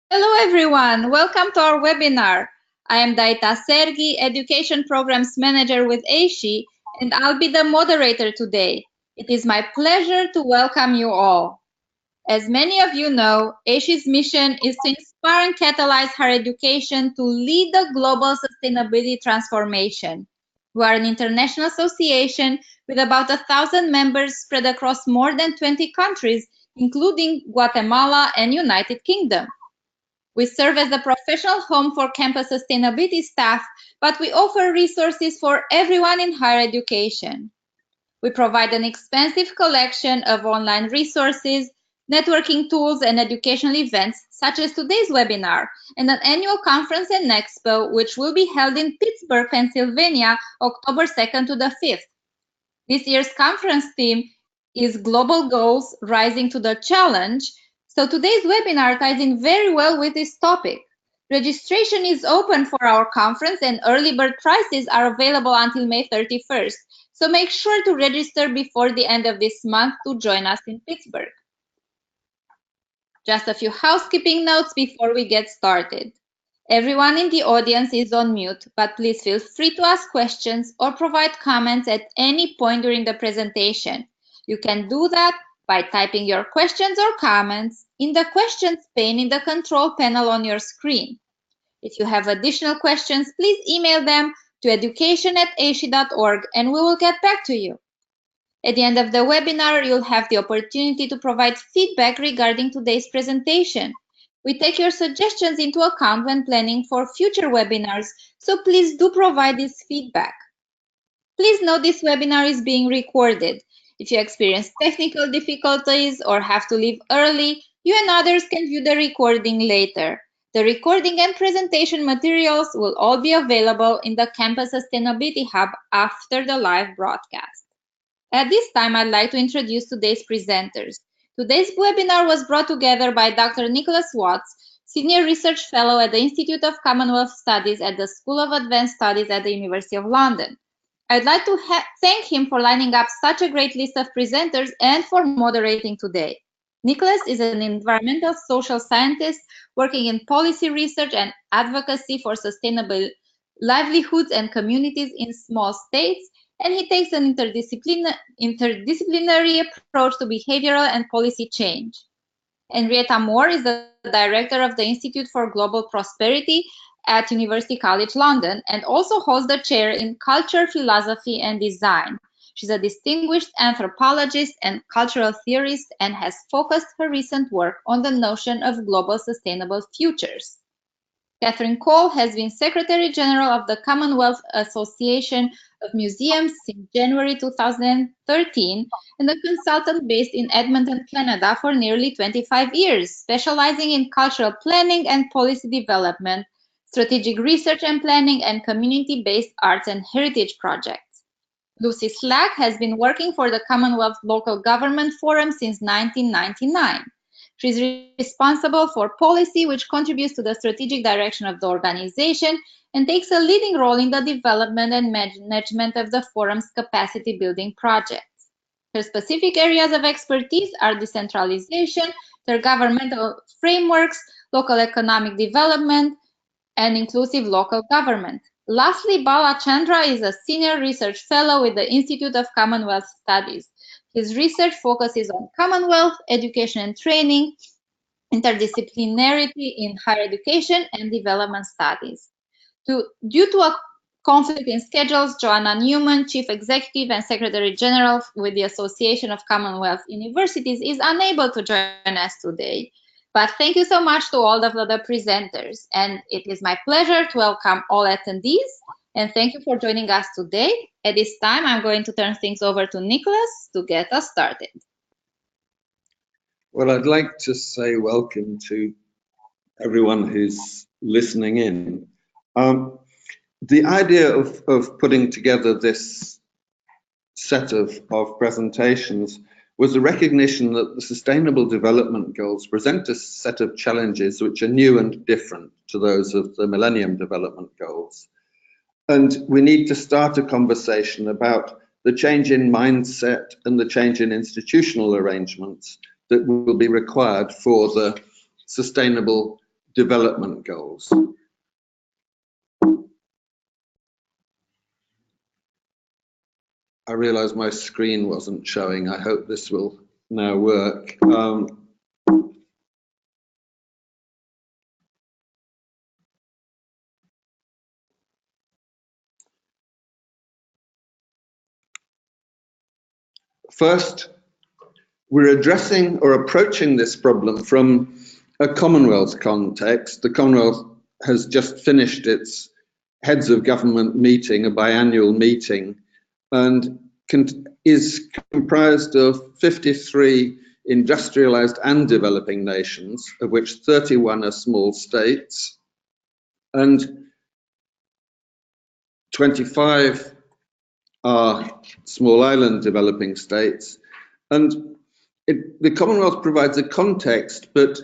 Hello everyone, welcome to our webinar. I am Daita Sergi, Education Programs Manager with AASHE, and I'll be the moderator today. It is my pleasure to welcome you all. As many of you know, AASHE's mission is to inspire and catalyze higher education to lead the global sustainability transformation. We are an international association with about 1,000 members spread across more than 20 countries, including Guatemala and United Kingdom. We serve as a professional home for campus sustainability staff, but we offer resources for everyone in higher education. We provide an expansive collection of online resources, networking tools, and educational events, such as today's webinar, and an annual conference and expo, which will be held in Pittsburgh, Pennsylvania, October 2nd to the 5th. This year's conference theme is Global Goals, Rising to the Challenge. So today's webinar ties in very well with this topic. Registration is open for our conference and early bird prices are available until May 31st. So make sure to register before the end of this month to join us in Pittsburgh. Just a few housekeeping notes before we get started. Everyone in the audience is on mute, but please feel free to ask questions or provide comments at any point during the presentation. You can do that by typing your questions or comments in the questions pane in the control panel on your screen. If you have additional questions, please email them to education@aashe.org and we will get back to you. At the end of the webinar, you'll have the opportunity to provide feedback regarding today's presentation. We take your suggestions into account when planning for future webinars, so please do provide this feedback. Please note this webinar is being recorded. If you experience technical difficulties or have to leave early, you and others can view the recording later. The recording and presentation materials will all be available in the Campus Sustainability Hub after the live broadcast. At this time, I'd like to introduce today's presenters. Today's webinar was brought together by Dr. Nicholas Watts, Senior Research Fellow at the Institute of Commonwealth Studies at the School of Advanced Studies at the University of London. I'd like to thank him for lining up such a great list of presenters and for moderating today. Nicholas is an environmental social scientist working in policy research and advocacy for sustainable livelihoods and communities in small states, and he takes an interdisciplinary approach to behavioral and policy change. Henrietta Moore is the director of the Institute for Global Prosperity at University College London and also holds the chair in Culture, Philosophy and Design. She's a distinguished anthropologist and cultural theorist and has focused her recent work on the notion of global sustainable futures. Catherine Cole has been Secretary General of the Commonwealth Association of Museums since January 2013 and a consultant based in Edmonton, Canada for nearly 25 years, specializing in cultural planning and policy development, strategic research and planning, and community-based arts and heritage projects. Lucy Slack has been working for the Commonwealth Local Government Forum since 1999. She is responsible for policy, which contributes to the strategic direction of the organization and takes a leading role in the development and management of the forum's capacity building projects. Her specific areas of expertise are decentralization, intergovernmental frameworks, local economic development, and inclusive local government. Lastly, Bala Chandra is a Senior Research Fellow with the Institute of Commonwealth Studies. His research focuses on Commonwealth, education and training, interdisciplinarity in higher education, and development studies. Due to a conflict in schedules, Joanna Newman, Chief Executive and Secretary General with the Association of Commonwealth Universities, is unable to join us today. But thank you so much to all of the presenters, and it is my pleasure to welcome all attendees, and thank you for joining us today. At this time, I'm going to turn things over to Nicholas to get us started. Well, I'd like to say welcome to everyone who's listening in. The idea of putting together this set of presentations was a recognition that the Sustainable Development Goals present a set of challenges which are new and different to those of the Millennium Development Goals. And we need to start a conversation about the change in mindset and the change in institutional arrangements that will be required for the Sustainable Development Goals. I realise my screen wasn't showing. I hope this will now work. First, we're addressing or approaching this problem from a Commonwealth context. The Commonwealth has just finished its heads of government meeting, a biannual meeting, and is comprised of 53 industrialised and developing nations, of which 31 are small states, and 25 are small island developing states. And the Commonwealth provides a context, but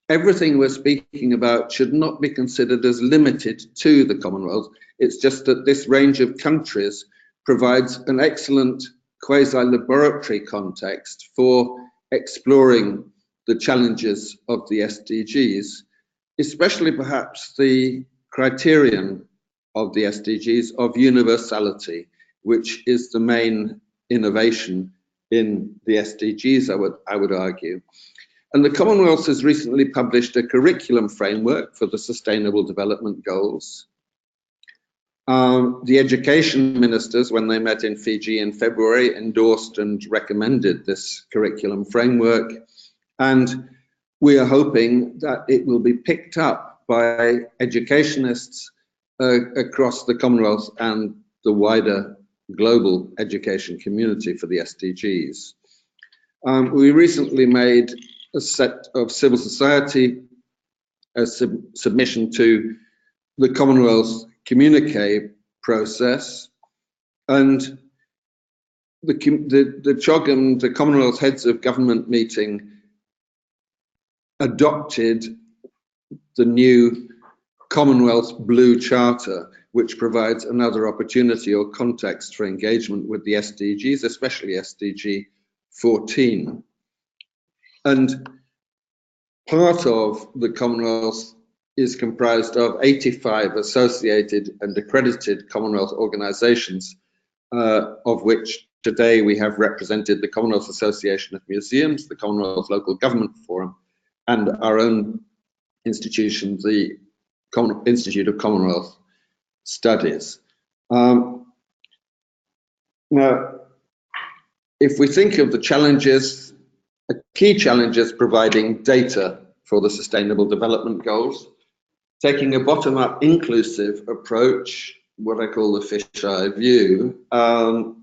everything we're speaking about should not be considered as limited to the Commonwealth. It's just that this range of countries provides an excellent quasi-laboratory context for exploring the challenges of the SDGs, especially perhaps the criterion of the SDGs of universality, which is the main innovation in the SDGs, I would argue. And the Commonwealth has recently published a curriculum framework for the Sustainable Development Goals. The Education Ministers, when they met in Fiji in February, endorsed and recommended this curriculum framework. And we are hoping that it will be picked up by educationists across the Commonwealth and the wider global education community for the SDGs. We recently made a set of civil society submission to the Commonwealth communique process, and the CHOGM, the Commonwealth Heads of Government meeting, adopted the new Commonwealth Blue Charter, which provides another opportunity or context for engagement with the SDGs, especially SDG 14. And part of the Commonwealth is comprised of 85 associated and accredited Commonwealth organisations, of which today we have represented the Commonwealth Association of Museums, the Commonwealth Local Government Forum, and our own institution, the Institute of Commonwealth Studies. Now, if we think of the challenges, a key challenge is providing data for the Sustainable Development Goals, taking a bottom-up inclusive approach, what I call the fisheye view, but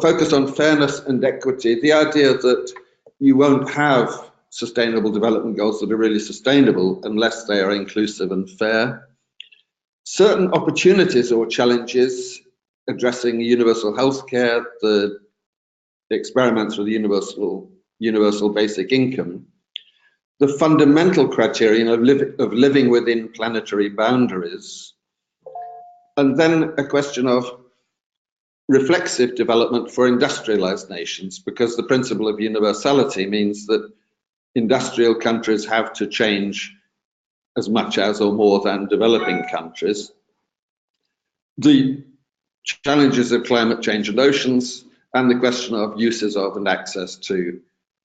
focus on fairness and equity, the idea that you won't have Sustainable Development Goals that are really sustainable unless they are inclusive and fair. Certain opportunities or challenges addressing universal healthcare, the experiments with the universal basic income, the fundamental criterion of living within planetary boundaries, and then a question of reflexive development for industrialized nations, because the principle of universality means that industrial countries have to change as much as or more than developing countries. The challenges of climate change and oceans, and the question of uses of and access to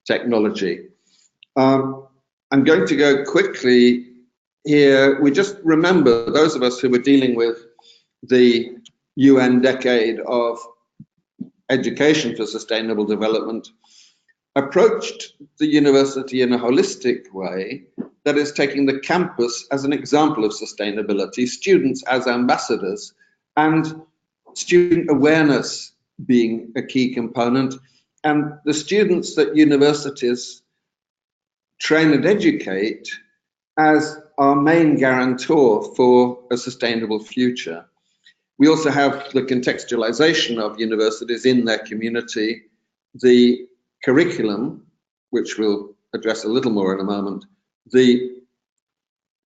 technology. I'm going to go quickly here. We just remember, those of us who were dealing with the UN Decade of Education for Sustainable Development approached the university in a holistic way, that is taking the campus as an example of sustainability, students as ambassadors, and student awareness being a key component, and the students that universities train and educate as our main guarantor for a sustainable future. We also have the contextualization of universities in their community, the curriculum, which we'll address a little more in a moment, the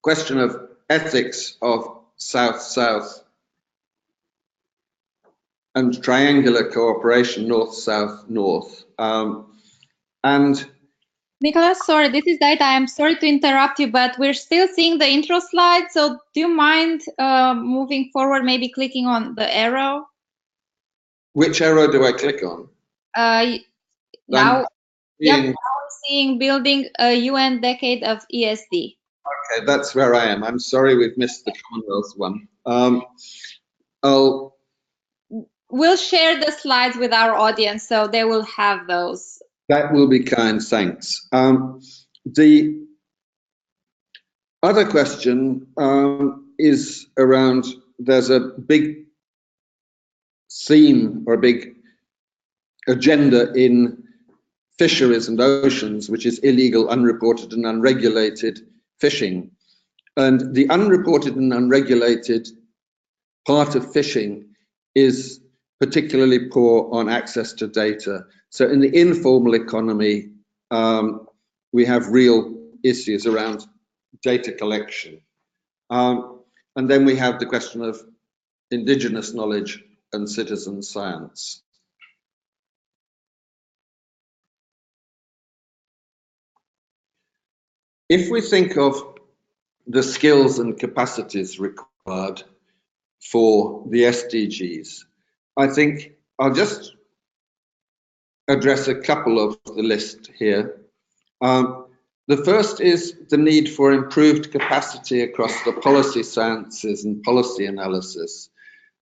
question of ethics of South-South and triangular cooperation, North-South-North, and Nicholas, sorry, this is Daita. I'm sorry to interrupt you, but we're still seeing the intro slide. So do you mind moving forward, maybe clicking on the arrow? Which arrow do I click on? Now, yep, Seeing... now we're seeing building a UN decade of ESD. Okay, that's where I am. I'm sorry we've missed the Commonwealth one. We'll share the slides with our audience, so they will have those. That will be kind, thanks. The other question is around, there's a big theme or a big agenda in fisheries and oceans, which is illegal, unreported and unregulated fishing. And the unreported and unregulated part of fishing is particularly poor on access to data. So in the informal economy, we have real issues around data collection. And then we have the question of indigenous knowledge and citizen science. If we think of the skills and capacities required for the SDGs, I think I'll just address a couple of the list here. The first is the need for improved capacity across the policy sciences and policy analysis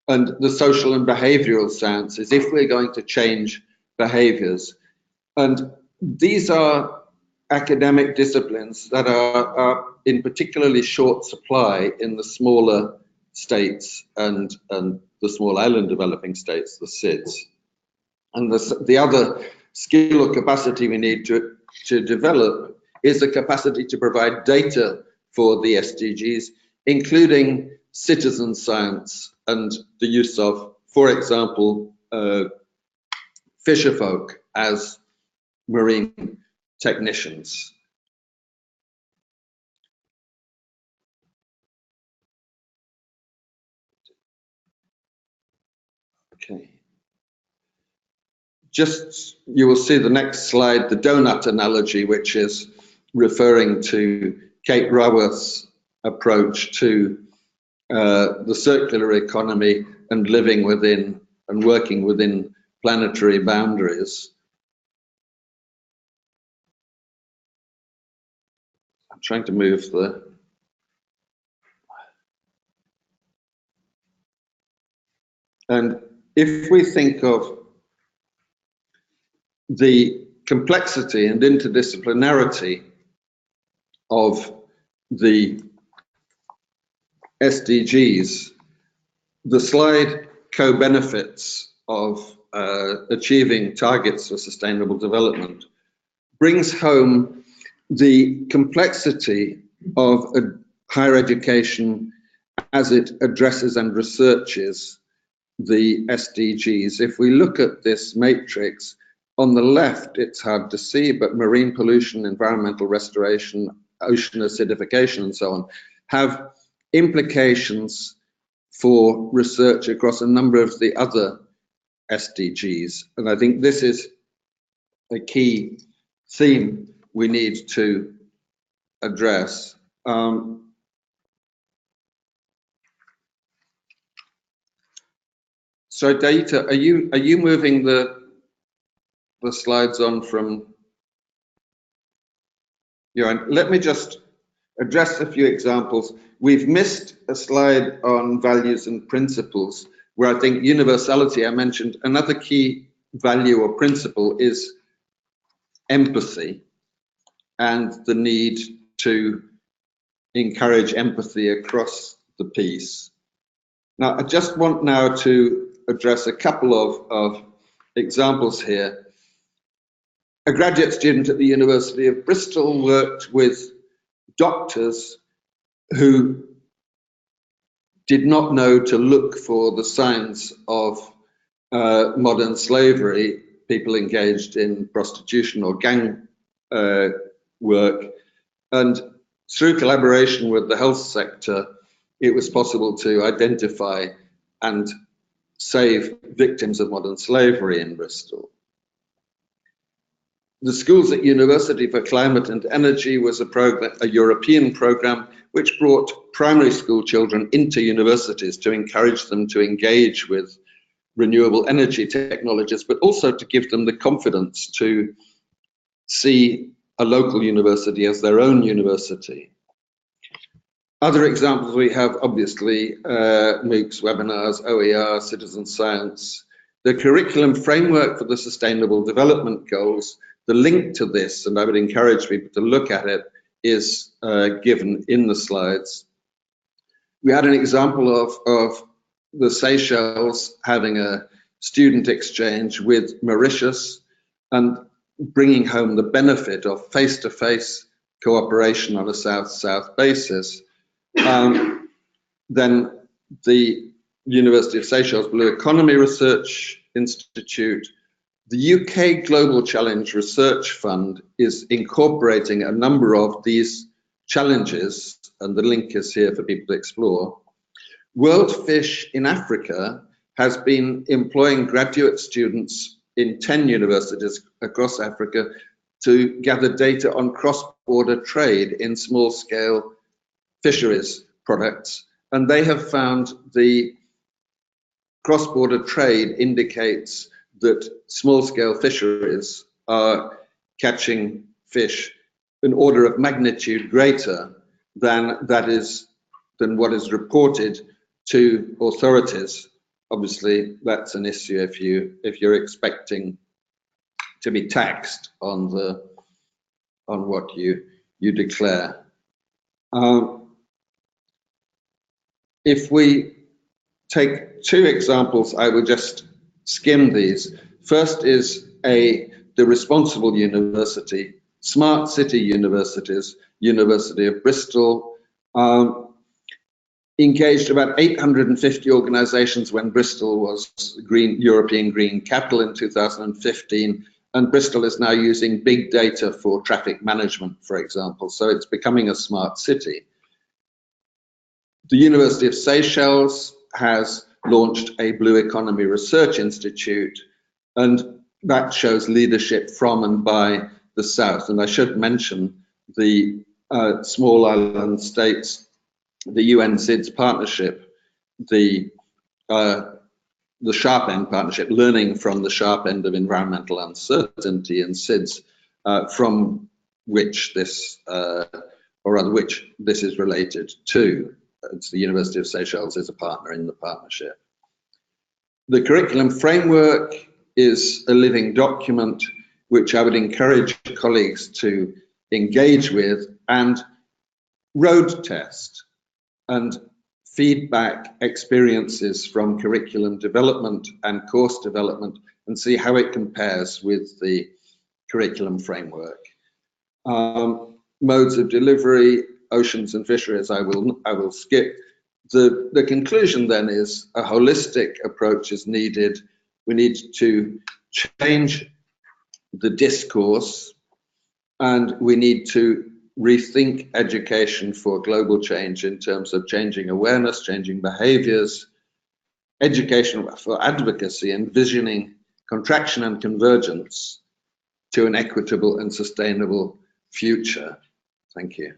and the social and behavioral sciences if we're going to change behaviors. And these are academic disciplines that are in particularly short supply in the smaller states and the small island developing states, the SIDS. And the other skill or capacity we need to develop is the capacity to provide data for the SDGs, including citizen science and the use of, for example, fisherfolk as marine technicians. Okay. Just, you will see the next slide, the donut analogy, which is referring to Kate Raworth's approach to the circular economy and living within and working within planetary boundaries. I'm trying to move the... And if we think of the complexity and interdisciplinarity of the SDGs, the slide co-benefits of achieving targets for sustainable development brings home the complexity of higher education as it addresses and researches the SDGs. If we look at this matrix, on the left, it's hard to see, but marine pollution, environmental restoration, ocean acidification, and so on, have implications for research across a number of the other SDGs. And I think this is a key theme we need to address. So Daita, are you moving the slides on from your end? Let me just address a few examples. We've missed a slide on values and principles, where I think universality, I mentioned, another key value or principle is empathy and the need to encourage empathy across the piece. Now, I just want now to address a couple of examples here. A graduate student at the University of Bristol worked with doctors who did not know to look for the signs of modern slavery, people engaged in prostitution or gang work. And through collaboration with the health sector, it was possible to identify and save victims of modern slavery in Bristol. The Schools at University for Climate and Energy was a European program which brought primary school children into universities to encourage them to engage with renewable energy technologies, but also to give them the confidence to see a local university as their own university. Other examples we have, obviously, MOOCs, webinars, OER, citizen science. The curriculum framework for the Sustainable Development Goals, the link to this, and I would encourage people to look at it, is given in the slides. We had an example of the Seychelles having a student exchange with Mauritius and bringing home the benefit of face-to-face cooperation on a South-South basis. Then the University of Seychelles Blue Economy Research Institute, the UK Global Challenge Research Fund is incorporating a number of these challenges, and the link is here for people to explore. World Fish in Africa has been employing graduate students in 10 universities across Africa to gather data on cross-border trade in small-scale fisheries products, and they have found the cross-border trade indicates that small-scale fisheries are catching fish an order of magnitude greater than what is reported to authorities. Obviously, that's an issue if you're expecting to be taxed on what you declare. If we take two examples, I will just skim these. First is the responsible university, smart city universities, University of Bristol, engaged about 850 organizations when Bristol was European Green Capital in 2015, and Bristol is now using big data for traffic management, for example, so it's becoming a smart city. The University of Seychelles has launched a Blue Economy Research Institute, and that shows leadership from and by the South. And I should mention the small island states, the UN SIDS partnership, the sharp end partnership, learning from the sharp end of environmental uncertainty and SIDS, from which this, or rather which this is related to. It's the University of Seychelles is a partner in the partnership. The curriculum framework is a living document which I would encourage colleagues to engage with and road test and feedback experiences from curriculum development and course development and see how it compares with the curriculum framework. Modes of delivery, oceans and fisheries, I will skip. The conclusion then is a holistic approach is needed. We need to change the discourse, and we need to rethink education for global change in terms of changing awareness, changing behaviors, education for advocacy, envisioning contraction and convergence to an equitable and sustainable future. Thank you.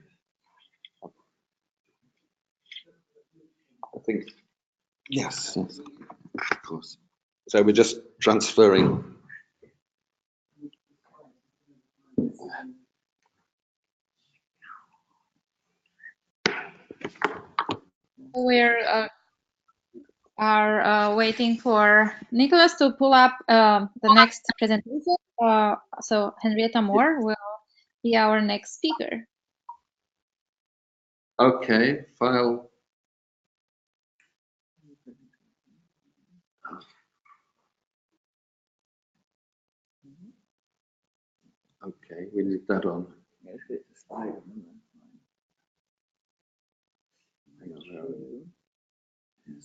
I think, yes, of course. So we're just transferring. We are waiting for Nicholas to pull up the next presentation. So Henrietta Moore will be our next speaker. Okay, file. Okay, we leave that on. Yes,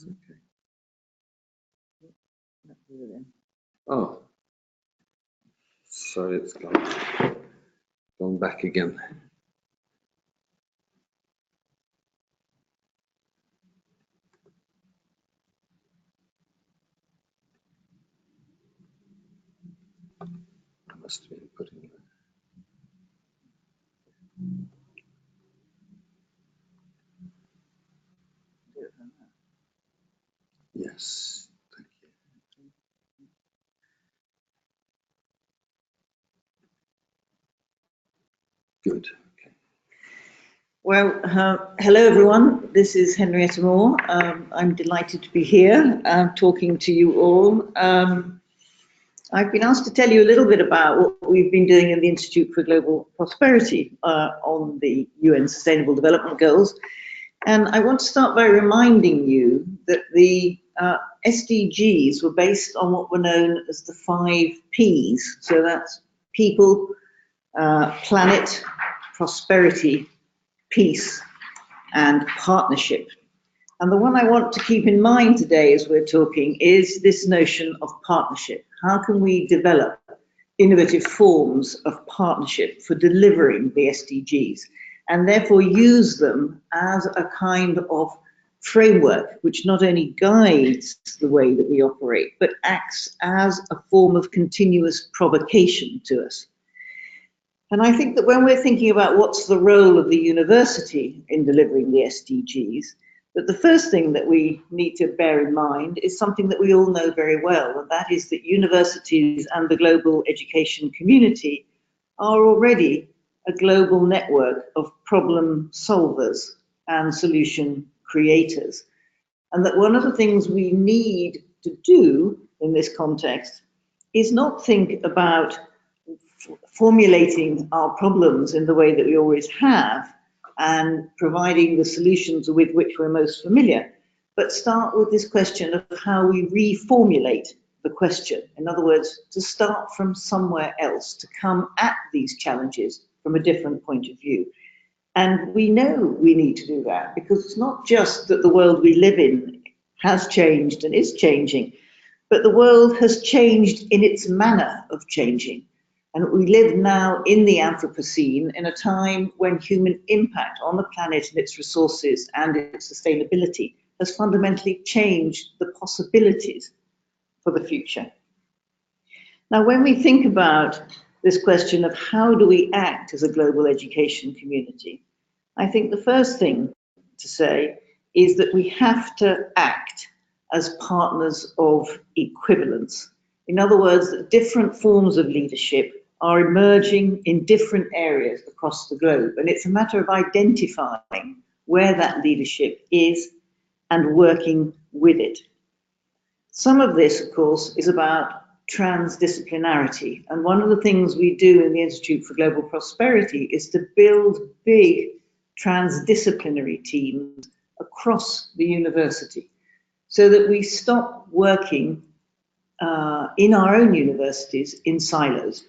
okay. Oh, so it's gone back again. I must have been putting Yes. Good. Okay. Well, hello everyone. This is Henrietta Moore. I'm delighted to be here talking to you all. I've been asked to tell you a little bit about what we've been doing in the Institute for Global Prosperity on the UN Sustainable Development Goals. And I want to start by reminding you that the SDGs were based on what were known as the 5 Ps. So that's people, planet, prosperity, peace, and partnership. And the one I want to keep in mind today as we're talking is this notion of partnership. How can we develop innovative forms of partnership for delivering the SDGs, and therefore use them as a kind of framework which not only guides the way that we operate, but acts as a form of continuous provocation to us. And I think that when we're thinking about what's the role of the university in delivering the SDGs, that the first thing that we need to bear in mind is something that we all know very well, and that is that universities and the global education community are already a global network of problem solvers and solution creators. And that one of the things we need to do in this context is not think about formulating our problems in the way that we always have and providing the solutions with which we're most familiar, but start with this question of how we reformulate the question. In other words, to start from somewhere else, to come at these challenges from a different point of view. And we know we need to do that because it's not just that the world we live in has changed and is changing, but the world has changed in its manner of changing. And we live now in the Anthropocene in a time when human impact on the planet and its resources and its sustainability has fundamentally changed the possibilities for the future. Now, when we think about this question of how do we act as a global education community, I think the first thing to say is that we have to act as partners of equivalence. In other words, that different forms of leadership are emerging in different areas across the globe. And it's a matter of identifying where that leadership is and working with it. Some of this, of course, is about transdisciplinarity. And one of the things we do in the Institute for Global Prosperity is to build big transdisciplinary teams across the university so that we stop working in our own universities in silos.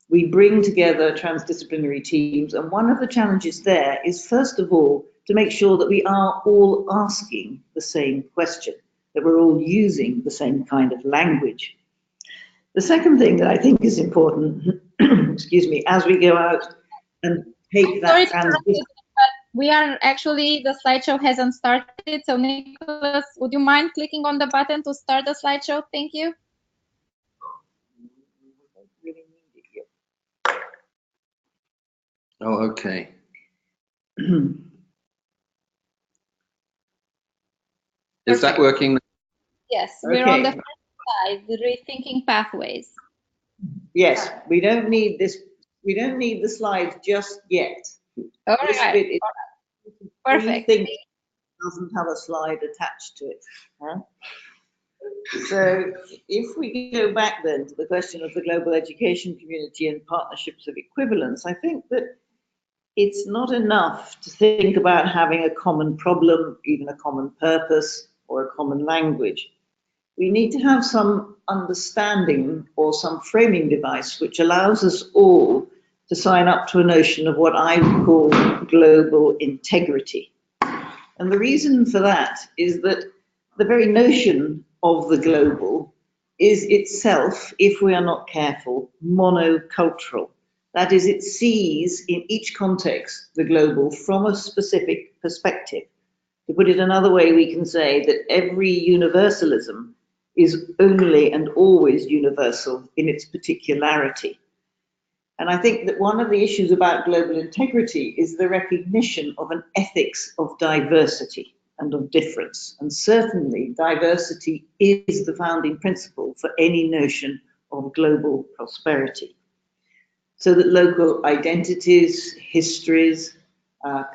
We bring together transdisciplinary teams, and one of the challenges there is, first of all, to make sure that we are all asking the same question, that we're all using the same kind of language. The second thing that I think is important, excuse me, as we go out and take that transition. We are actually, the slideshow hasn't started, so Nicholas, would you mind clicking on the button to start the slideshow? Thank you. Oh, okay. Is that working? Yes, we're on the first slide, the rethinking pathways. Yes, we don't need this. We don't need the slides just yet. All right. Perfect. Rethink doesn't have a slide attached to it. Huh? So if we go back then to the question of the global education community and partnerships of equivalence, I think that it's not enough to think about having a common problem, even a common purpose or a common language. We need to have some understanding or some framing device which allows us all to sign up to a notion of what I would call global integrity. And the reason for that is that the very notion of the global is itself, if we are not careful, monocultural. That is, it sees in each context the global from a specific perspective. To put it another way, we can say that every universalism is only and always universal in its particularity. And I think that one of the issues about global integrity is the recognition of an ethics of diversity. and of difference. And certainly diversity is the founding principle for any notion of global prosperity. So that local identities, histories,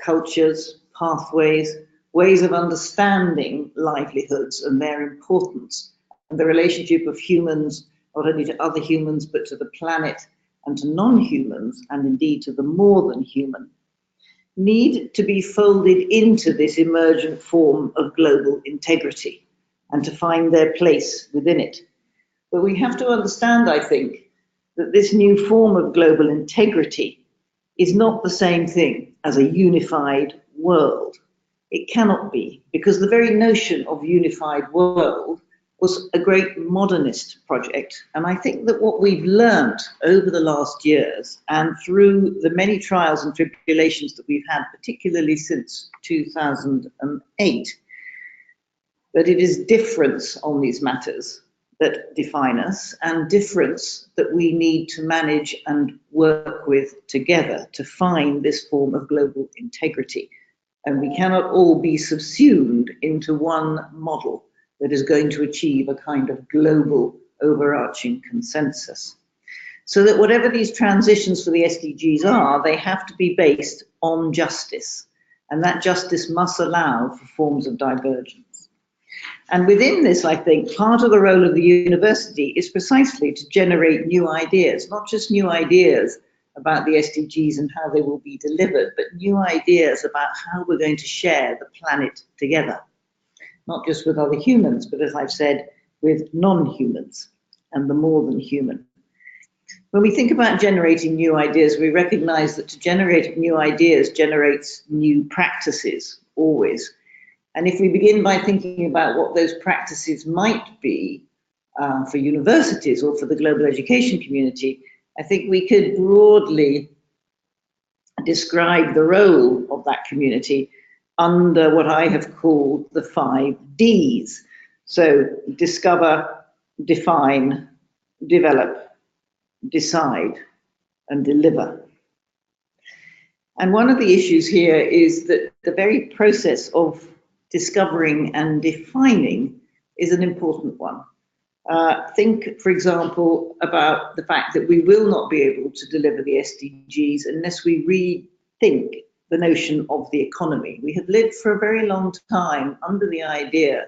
cultures, pathways, ways of understanding livelihoods and their importance, and the relationship of humans, not only to other humans, but to the planet and to non-humans, and indeed to the more than human, need to be folded into this emergent form of global integrity and to find their place within it. But we have to understand, I think, that this new form of global integrity is not the same thing as a unified world. It cannot be, because the very notion of unified world was a great modernist project. And I think that what we've learned over the last years and through the many trials and tribulations that we've had, particularly since 2008, that it is difference on these matters that define us, and difference that we need to manage and work with together to find this form of global integrity. And we cannot all be subsumed into one model that is going to achieve a kind of global overarching consensus. So that whatever these transitions for the SDGs are, they have to be based on justice. And that justice must allow for forms of divergence. And within this, I think, part of the role of the university is precisely to generate new ideas, not just new ideas about the SDGs and how they will be delivered, but new ideas about how we're going to share the planet together, not just with other humans, but as I've said, with non-humans and the more than human. When we think about generating new ideas, we recognize that to generate new ideas generates new practices, always. And if we begin by thinking about what those practices might be for universities or for the global education community, I think we could broadly describe the role of that community under what I have called the 5 Ds. So discover, define, develop, decide, and deliver. And one of the issues here is that the very process of discovering and defining is an important one. Think, for example, about the fact that we will not be able to deliver the SDGs unless we rethink the notion of the economy. We have lived for a very long time under the idea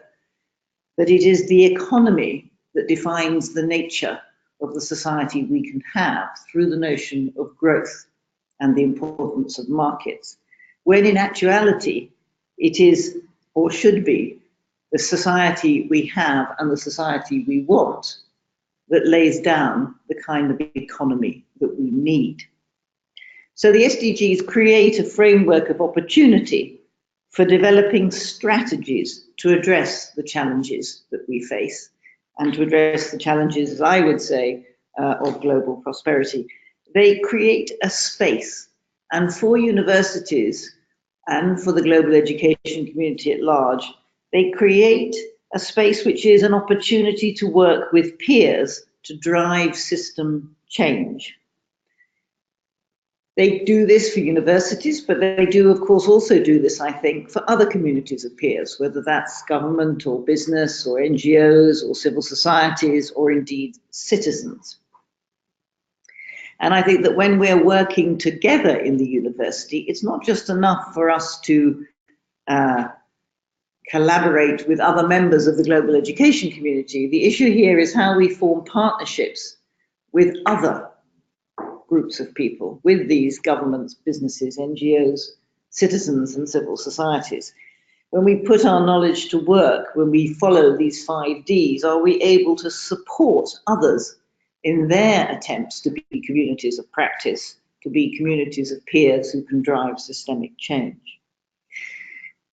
that it is the economy that defines the nature of the society we can have through the notion of growth and the importance of markets, when in actuality it is, or should be, the society we have and the society we want that lays down the kind of economy that we need. So the SDGs create a framework of opportunity for developing strategies to address the challenges that we face and to address the challenges, as I would say, of global prosperity. They create a space, and for universities and for the global education community at large, they create a space which is an opportunity to work with peers to drive system change. They do this for universities, but they do, of course, also do this, I think, for other communities of peers, whether that's government or business or NGOs or civil societies or indeed citizens. And I think that when we're working together in the university, it's not just enough for us to collaborate with other members of the global education community. The issue here is how we form partnerships with other groups of people, with these governments, businesses, NGOs, citizens and civil societies. When we put our knowledge to work, when we follow these 5 Ds, are we able to support others in their attempts to be communities of practice, to be communities of peers who can drive systemic change?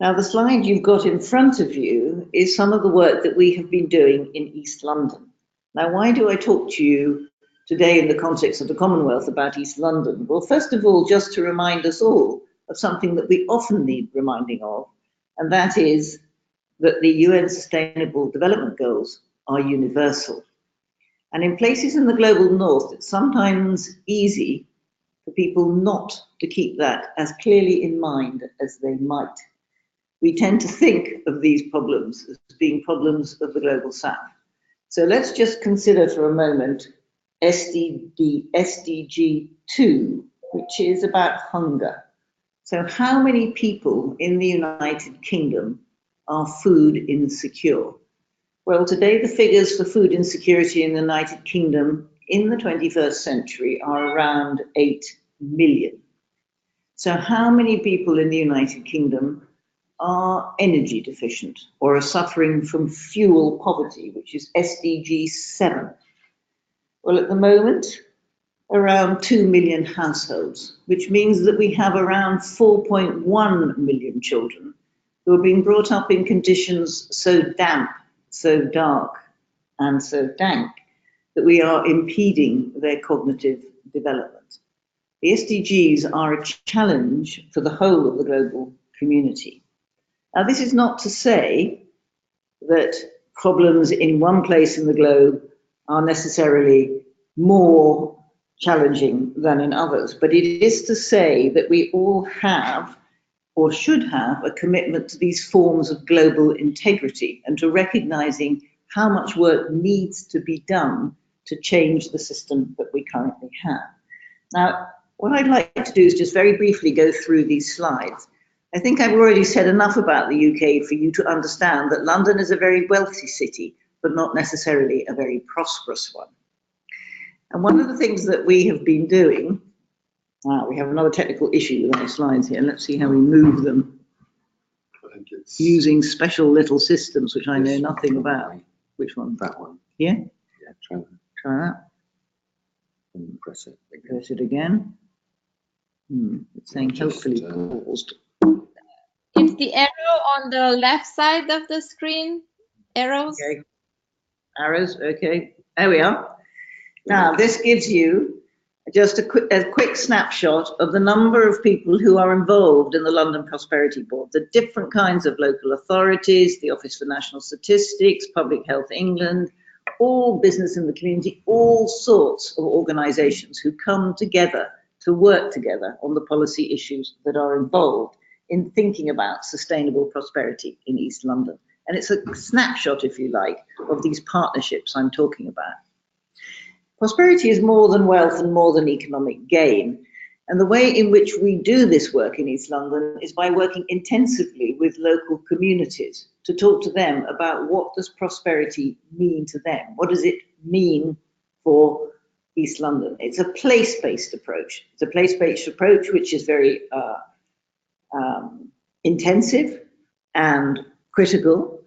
Now, the slide you've got in front of you is some of the work that we have been doing in East London. Now, why do I talk to you today in the context of the Commonwealth about East London? Well, first of all, just to remind us all of something that we often need reminding of, and that is that the UN Sustainable Development Goals are universal. And in places in the global north, it's sometimes easy for people not to keep that as clearly in mind as they might. we tend to think of these problems as being problems of the global south. So let's just consider for a moment SDG 2, which is about hunger. So how many people in the United Kingdom are food insecure? Well, today the figures for food insecurity in the United Kingdom in the 21st century are around 8 million. So how many people in the United Kingdom are energy deficient or are suffering from fuel poverty, which is SDG 7? Well, at the moment, around 2 million households, which means that we have around 4.1 million children who are being brought up in conditions so damp, so dark, and so dank that we are impeding their cognitive development. The SDGs are a challenge for the whole of the global community. Now, this is not to say that problems in one place in the globe are necessarily more challenging than in others, but it is to say that we all have or should have a commitment to these forms of global integrity and to recognizing how much work needs to be done to change the system that we currently have. Now, what I'd like to do is just very briefly go through these slides. I think I've already said enough about the UK for you to understand that London is a very wealthy city, but not necessarily a very prosperous one. And one of the things that we have been doing, we have another technical issue with our slides here. Let's see how we move them using special little systems, which I know nothing about. Which one? That one. Yeah? Yeah, try that. And press it again. Press it again. It's saying hopefully paused. It's the arrow on the left side of the screen. Arrows. Okay. Arrows, okay. There we are. Now, this gives you just a quick snapshot of the number of people who are involved in the London Prosperity Board, the different kinds of local authorities, the Office for National Statistics, Public Health England, all business in the community, all sorts of organisations who come together to work together on the policy issues that are involved in thinking about sustainable prosperity in East London. And it's a snapshot, if you like, of these partnerships I'm talking about. Prosperity is more than wealth and more than economic gain. And the way in which we do this work in East London is by working intensively with local communities to talk to them about what does prosperity mean to them? What does it mean for East London? It's a place-based approach. It's a place-based approach which is very intensive and critical.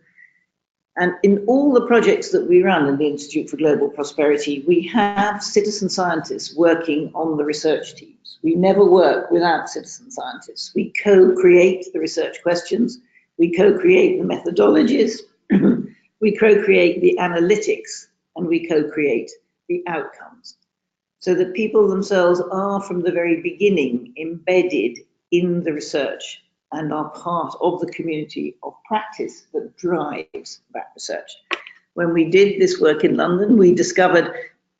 And in all the projects that we run in the Institute for Global Prosperity, we have citizen scientists working on the research teams. We never work without citizen scientists. We co-create the research questions, we co-create the methodologies, we co-create the analytics, and we co-create the outcomes. So that people themselves are from the very beginning embedded in the research and are part of the community of practice that drives that research. When we did this work in London, we discovered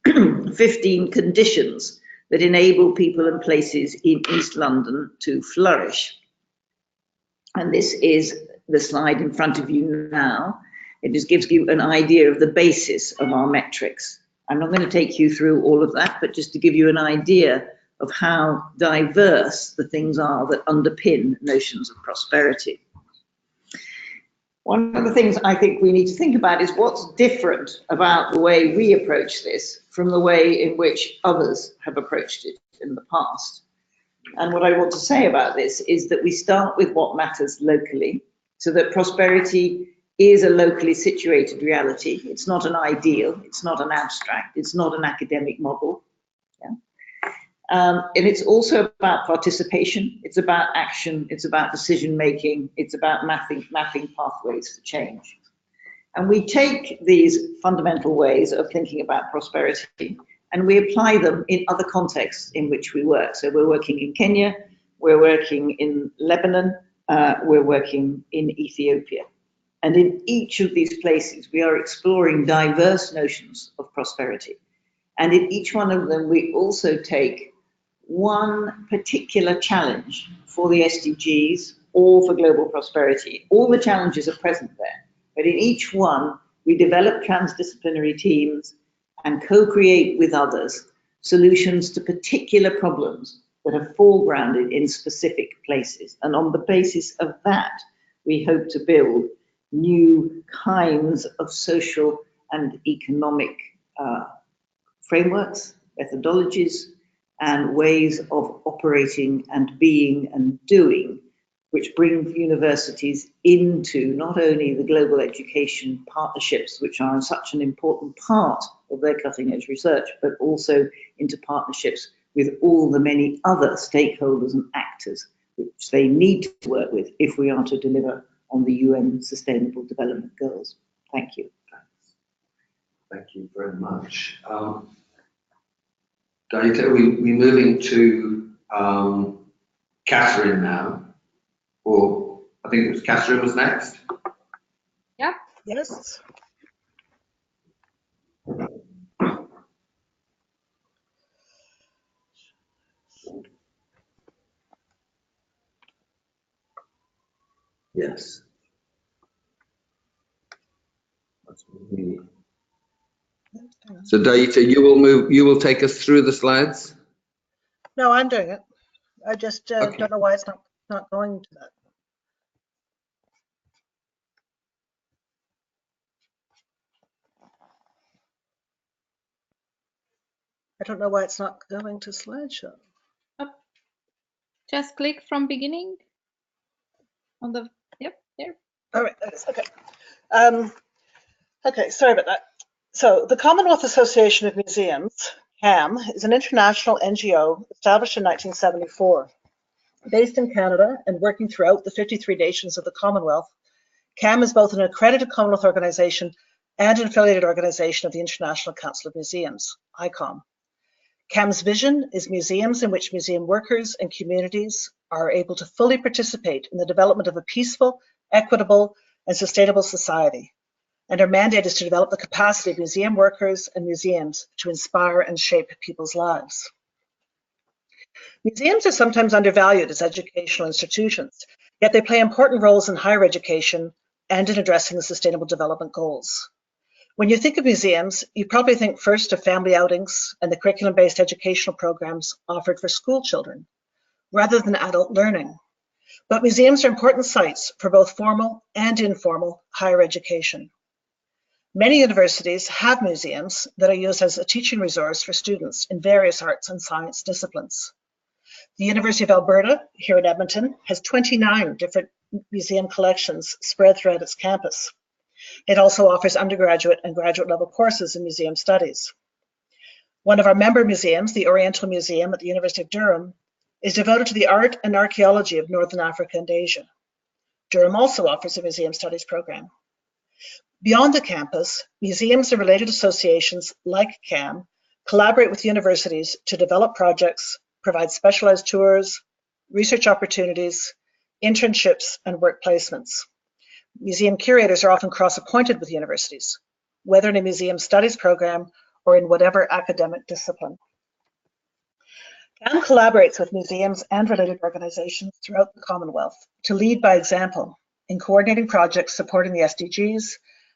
15 conditions that enable people and places in East London to flourish. And this is the slide in front of you now. It just gives you an idea of the basis of our metrics. I'm not going to take you through all of that, but just to give you an idea of how diverse the things are that underpin notions of prosperity. One of the things I think we need to think about is what's different about the way we approach this from the way in which others have approached it in the past. And what I want to say about this is that we start with what matters locally, so that prosperity is a locally situated reality. It's not an ideal, it's not an abstract, it's not an academic model. And it's also about participation, it's about action, it's about decision making, it's about mapping pathways for change. And we take these fundamental ways of thinking about prosperity and we apply them in other contexts in which we work. So we're working in Kenya, we're working in Lebanon, we're working in Ethiopia. And in each of these places, we are exploring diverse notions of prosperity. And in each one of them, we also take one particular challenge for the SDGs or for global prosperity. All the challenges are present there, but in each one, we develop transdisciplinary teams and co-create with others solutions to particular problems that are foregrounded in specific places. And on the basis of that, we hope to build new kinds of social and economic frameworks, methodologies, and ways of operating and being and doing, which bring universities into not only the global education partnerships, which are such an important part of their cutting edge research, but also into partnerships with all the many other stakeholders and actors which they need to work with if we are to deliver on the UN Sustainable Development Goals. Thank you. Thank you very much. Data, we're moving to Catherine now. Or I think it was Catherine was next. Yeah. Yes. Yes. So Data, you will take us through the slides? No, I'm doing it. I just Okay. don't know why it's not going to that. I don't know why it's not going to slideshow. Just click from beginning on the, yep, there. All right, that's okay. Okay, sorry about that. So the Commonwealth Association of Museums, CAM, is an international NGO established in 1974. Based in Canada and working throughout the 53 nations of the Commonwealth, CAM is both an accredited Commonwealth organization and an affiliated organization of the International Council of Museums, ICOM. CAM's vision is museums in which museum workers and communities are able to fully participate in the development of a peaceful, equitable, and sustainable society. And our mandate is to develop the capacity of museum workers and museums to inspire and shape people's lives. Museums are sometimes undervalued as educational institutions, yet they play important roles in higher education and in addressing the Sustainable Development Goals. When you think of museums, you probably think first of family outings and the curriculum-based educational programs offered for school children, rather than adult learning. But museums are important sites for both formal and informal higher education. Many universities have museums that are used as a teaching resource for students in various arts and science disciplines. The University of Alberta, here in Edmonton, has 29 different museum collections spread throughout its campus. It also offers undergraduate and graduate level courses in museum studies. One of our member museums, the Oriental Museum at the University of Durham, is devoted to the art and archaeology of Northern Africa and Asia. Durham also offers a museum studies program. Beyond the campus, museums and related associations like CAM collaborate with universities to develop projects, provide specialized tours, research opportunities, internships, and work placements. Museum curators are often cross-appointed with universities, whether in a museum studies program or in whatever academic discipline. CAM collaborates with museums and related organizations throughout the Commonwealth to lead by example in coordinating projects supporting the SDGs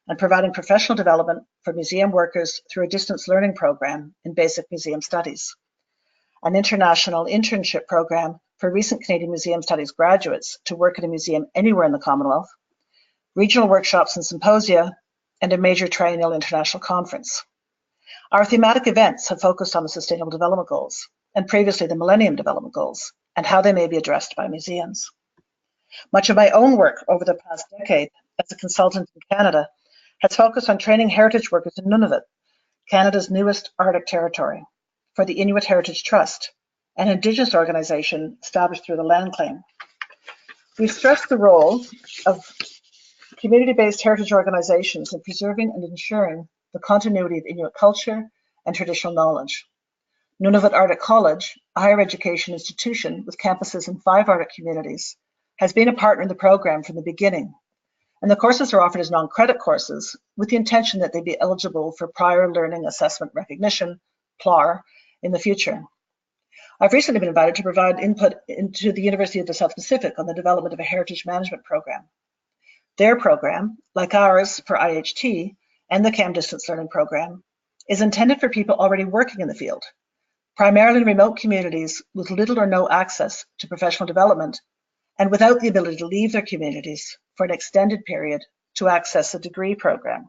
and providing professional development for museum workers through a distance learning program in basic museum studies, an international internship program for recent Canadian Museum Studies graduates to work at a museum anywhere in the Commonwealth, regional workshops and symposia, and a major triennial international conference. Our thematic events have focused on the Sustainable Development Goals and previously the Millennium Development Goals and how they may be addressed by museums. Much of my own work over the past decade as a consultant in Canada has focused on training heritage workers in Nunavut, Canada's newest Arctic territory, for the Inuit Heritage Trust, an Indigenous organization established through the land claim. We've stressed the role of community-based heritage organizations in preserving and ensuring the continuity of Inuit culture and traditional knowledge. Nunavut Arctic College, a higher education institution with campuses in 5 Arctic communities, has been a partner in the program from the beginning, and the courses are offered as non-credit courses with the intention that they be eligible for prior learning assessment recognition, PLAR, in the future. I've recently been invited to provide input into the University of the South Pacific on the development of a heritage management program. Their program, like ours for IHT and the CAM Distance Learning program, is intended for people already working in the field, primarily in remote communities with little or no access to professional development and without the ability to leave their communities for an extended period to access a degree program,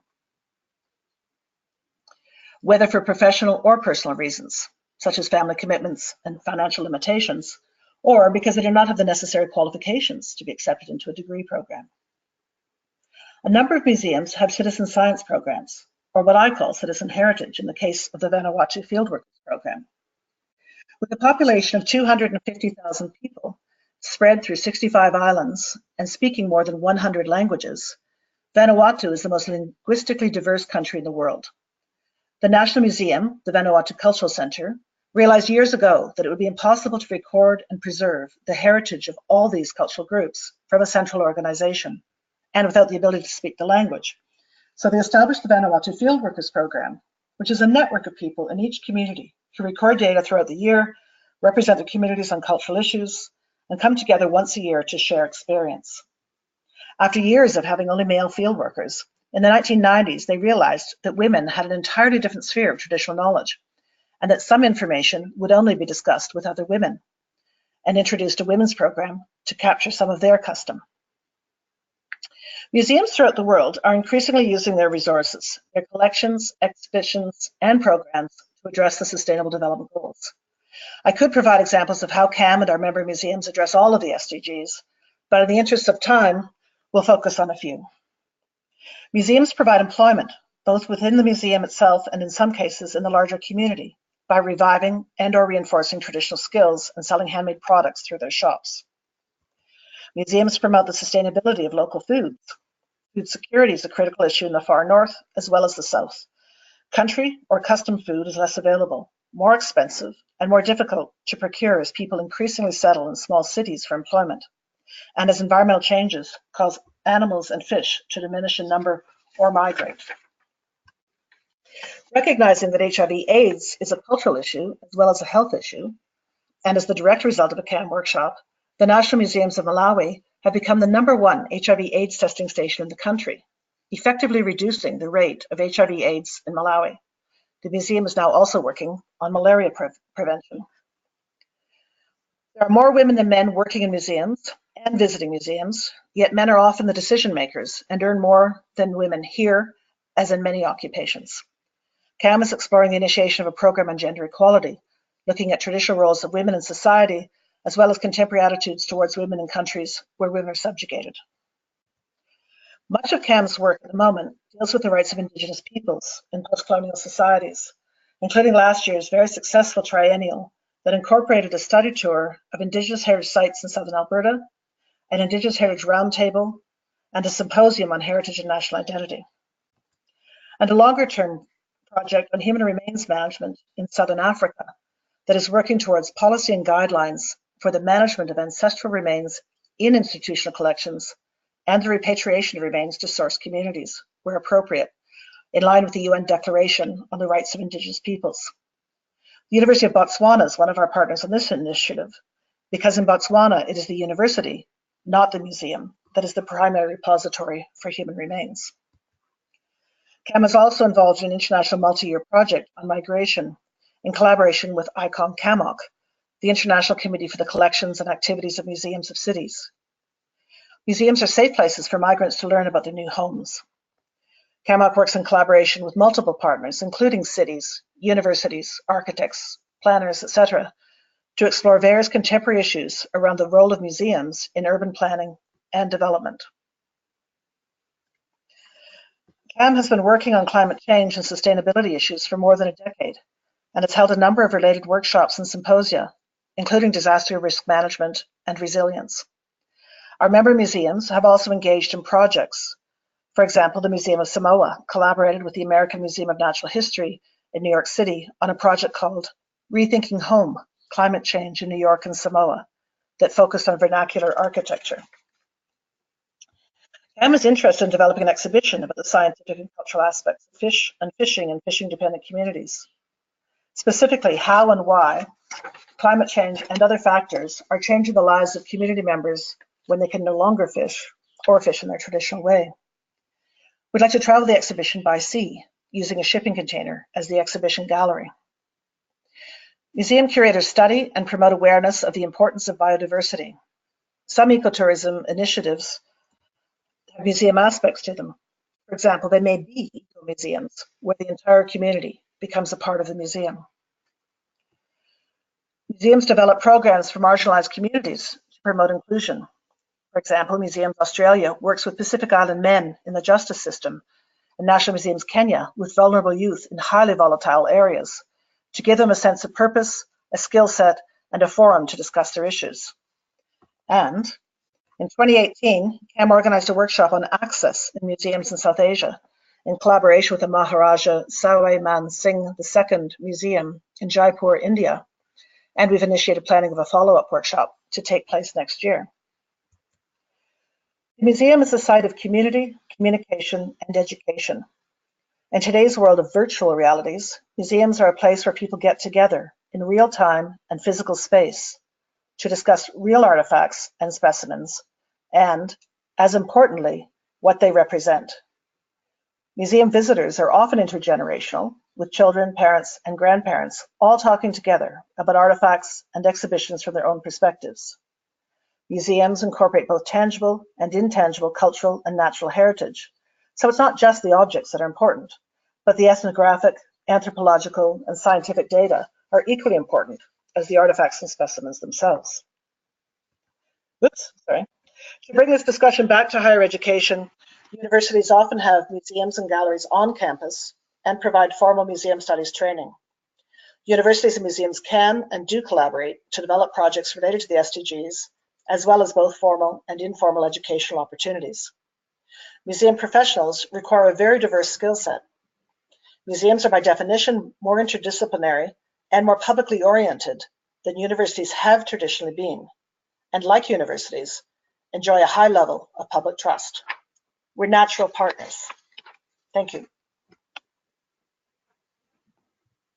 whether for professional or personal reasons, such as family commitments and financial limitations, or because they do not have the necessary qualifications to be accepted into a degree program. A number of museums have citizen science programs, or what I call citizen heritage in the case of the Vanuatu Fieldworkers program. With a population of 250,000 people spread through 65 islands and speaking more than 100 languages, Vanuatu is the most linguistically diverse country in the world. The National Museum, the Vanuatu Cultural Centre, realized years ago that it would be impossible to record and preserve the heritage of all these cultural groups from a central organization and without the ability to speak the language. So they established the Vanuatu Fieldworkers program, which is a network of people in each community who record data throughout the year, represent their communities on cultural issues, and come together once a year to share experience. After years of having only male fieldworkers, in the 1990s, they realized that women had an entirely different sphere of traditional knowledge, and that some information would only be discussed with other women, and introduced a women's program to capture some of their custom. Museums throughout the world are increasingly using their resources, their collections, exhibitions, and programs to address the Sustainable Development Goals. I could provide examples of how CAM and our member museums address all of the SDGs, but in the interest of time, we'll focus on a few. Museums provide employment, both within the museum itself and in some cases in the larger community, by reviving and or reinforcing traditional skills and selling handmade products through their shops. Museums promote the sustainability of local foods. Food security is a critical issue in the far north as well as the south. Country or custom food is less available, more expensive, and more difficult to procure as people increasingly settle in small cities for employment, and as environmental changes cause animals and fish to diminish in number or migrate. Recognizing that HIV/AIDS is a cultural issue as well as a health issue, and as the direct result of a CAM workshop, the National Museums of Malawi have become the #1 HIV/AIDS testing station in the country, effectively reducing the rate of HIV/AIDS in Malawi. The museum is now also working on malaria prevention. There are more women than men working in museums and visiting museums, yet men are often the decision makers and earn more than women here, as in many occupations. CAM is exploring the initiation of a program on gender equality, looking at traditional roles of women in society, as well as contemporary attitudes towards women in countries where women are subjugated. Much of CAM's work at the moment deals with the rights of Indigenous peoples in post-colonial societies, including last year's very successful triennial that incorporated a study tour of Indigenous heritage sites in southern Alberta, an Indigenous Heritage Roundtable, and a symposium on heritage and national identity. And a longer-term project on human remains management in southern Africa that is working towards policy and guidelines for the management of ancestral remains in institutional collections and the repatriation of remains to source communities where appropriate, in line with the UN Declaration on the Rights of Indigenous Peoples. The University of Botswana is one of our partners on this initiative, because in Botswana it is the university, not the museum, that is the primary repository for human remains. CAM is also involved in an international multi-year project on migration in collaboration with ICOM CAMOC, the International Committee for the Collections and Activities of Museums of Cities. Museums are safe places for migrants to learn about their new homes. CAMOC works in collaboration with multiple partners, including cities, universities, architects, planners, etc., to explore various contemporary issues around the role of museums in urban planning and development. CAM has been working on climate change and sustainability issues for more than a decade, and has held a number of related workshops and symposia, including disaster risk management and resilience. Our member museums have also engaged in projects. For example, the Museum of Samoa collaborated with the American Museum of Natural History in New York City on a project called Rethinking Home, Climate Change in New York and Samoa that focused on vernacular architecture. CAM is interested in developing an exhibition about the scientific and cultural aspects of fish and fishing in fishing-dependent communities. Specifically, how and why climate change and other factors are changing the lives of community members when they can no longer fish or fish in their traditional way. We'd like to travel the exhibition by sea, using a shipping container as the exhibition gallery. Museum curators study and promote awareness of the importance of biodiversity. Some ecotourism initiatives have museum aspects to them. For example, they may be eco-museums, where the entire community becomes a part of the museum. Museums develop programs for marginalized communities to promote inclusion. For example, Museums Australia works with Pacific Island men in the justice system, and National Museums Kenya with vulnerable youth in highly volatile areas to give them a sense of purpose, a skill set, and a forum to discuss their issues. And in 2018, CAM organized a workshop on access in museums in South Asia in collaboration with the Maharaja Sawai Man Singh II Museum in Jaipur, India. And we've initiated planning of a follow-up workshop to take place next year. The museum is a site of community, communication, and education. In today's world of virtual realities, museums are a place where people get together in real time and physical space to discuss real artifacts and specimens, and, as importantly, what they represent. Museum visitors are often intergenerational, with children, parents, and grandparents all talking together about artifacts and exhibitions from their own perspectives. Museums incorporate both tangible and intangible cultural and natural heritage. So it's not just the objects that are important, but the ethnographic, anthropological, and scientific data are equally important as the artifacts and specimens themselves. To bring this discussion back to higher education, universities often have museums and galleries on campus and provide formal museum studies training. Universities and museums can and do collaborate to develop projects related to the SDGs, as well as both formal and informal educational opportunities. Museum professionals require a very diverse skill set. Museums are by definition more interdisciplinary and more publicly oriented than universities have traditionally been, and like universities, enjoy a high level of public trust. We're natural partners. Thank you.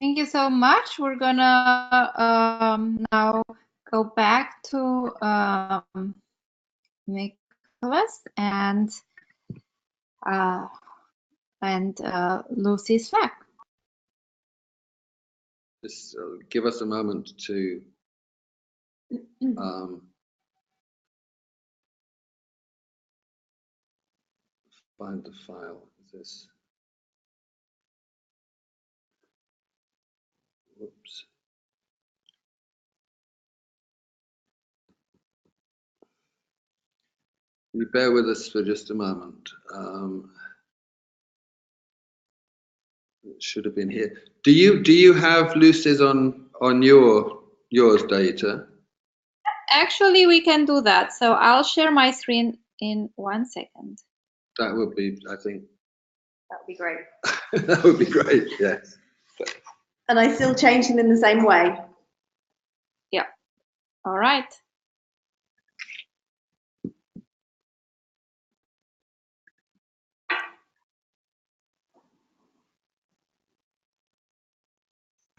Thank you so much. We're gonna now go back to Nicholas and Lucy Slack. Just give us a moment to find the file. Is this? Whoops. You bear with us for just a moment. It should have been here. Do you have Lucy's on yours data? Actually, we can do that. So I'll share my screen in 1 second. That would be, I think. That would be great. That would be great, yes. And I still change them in the same way. Yeah. All right.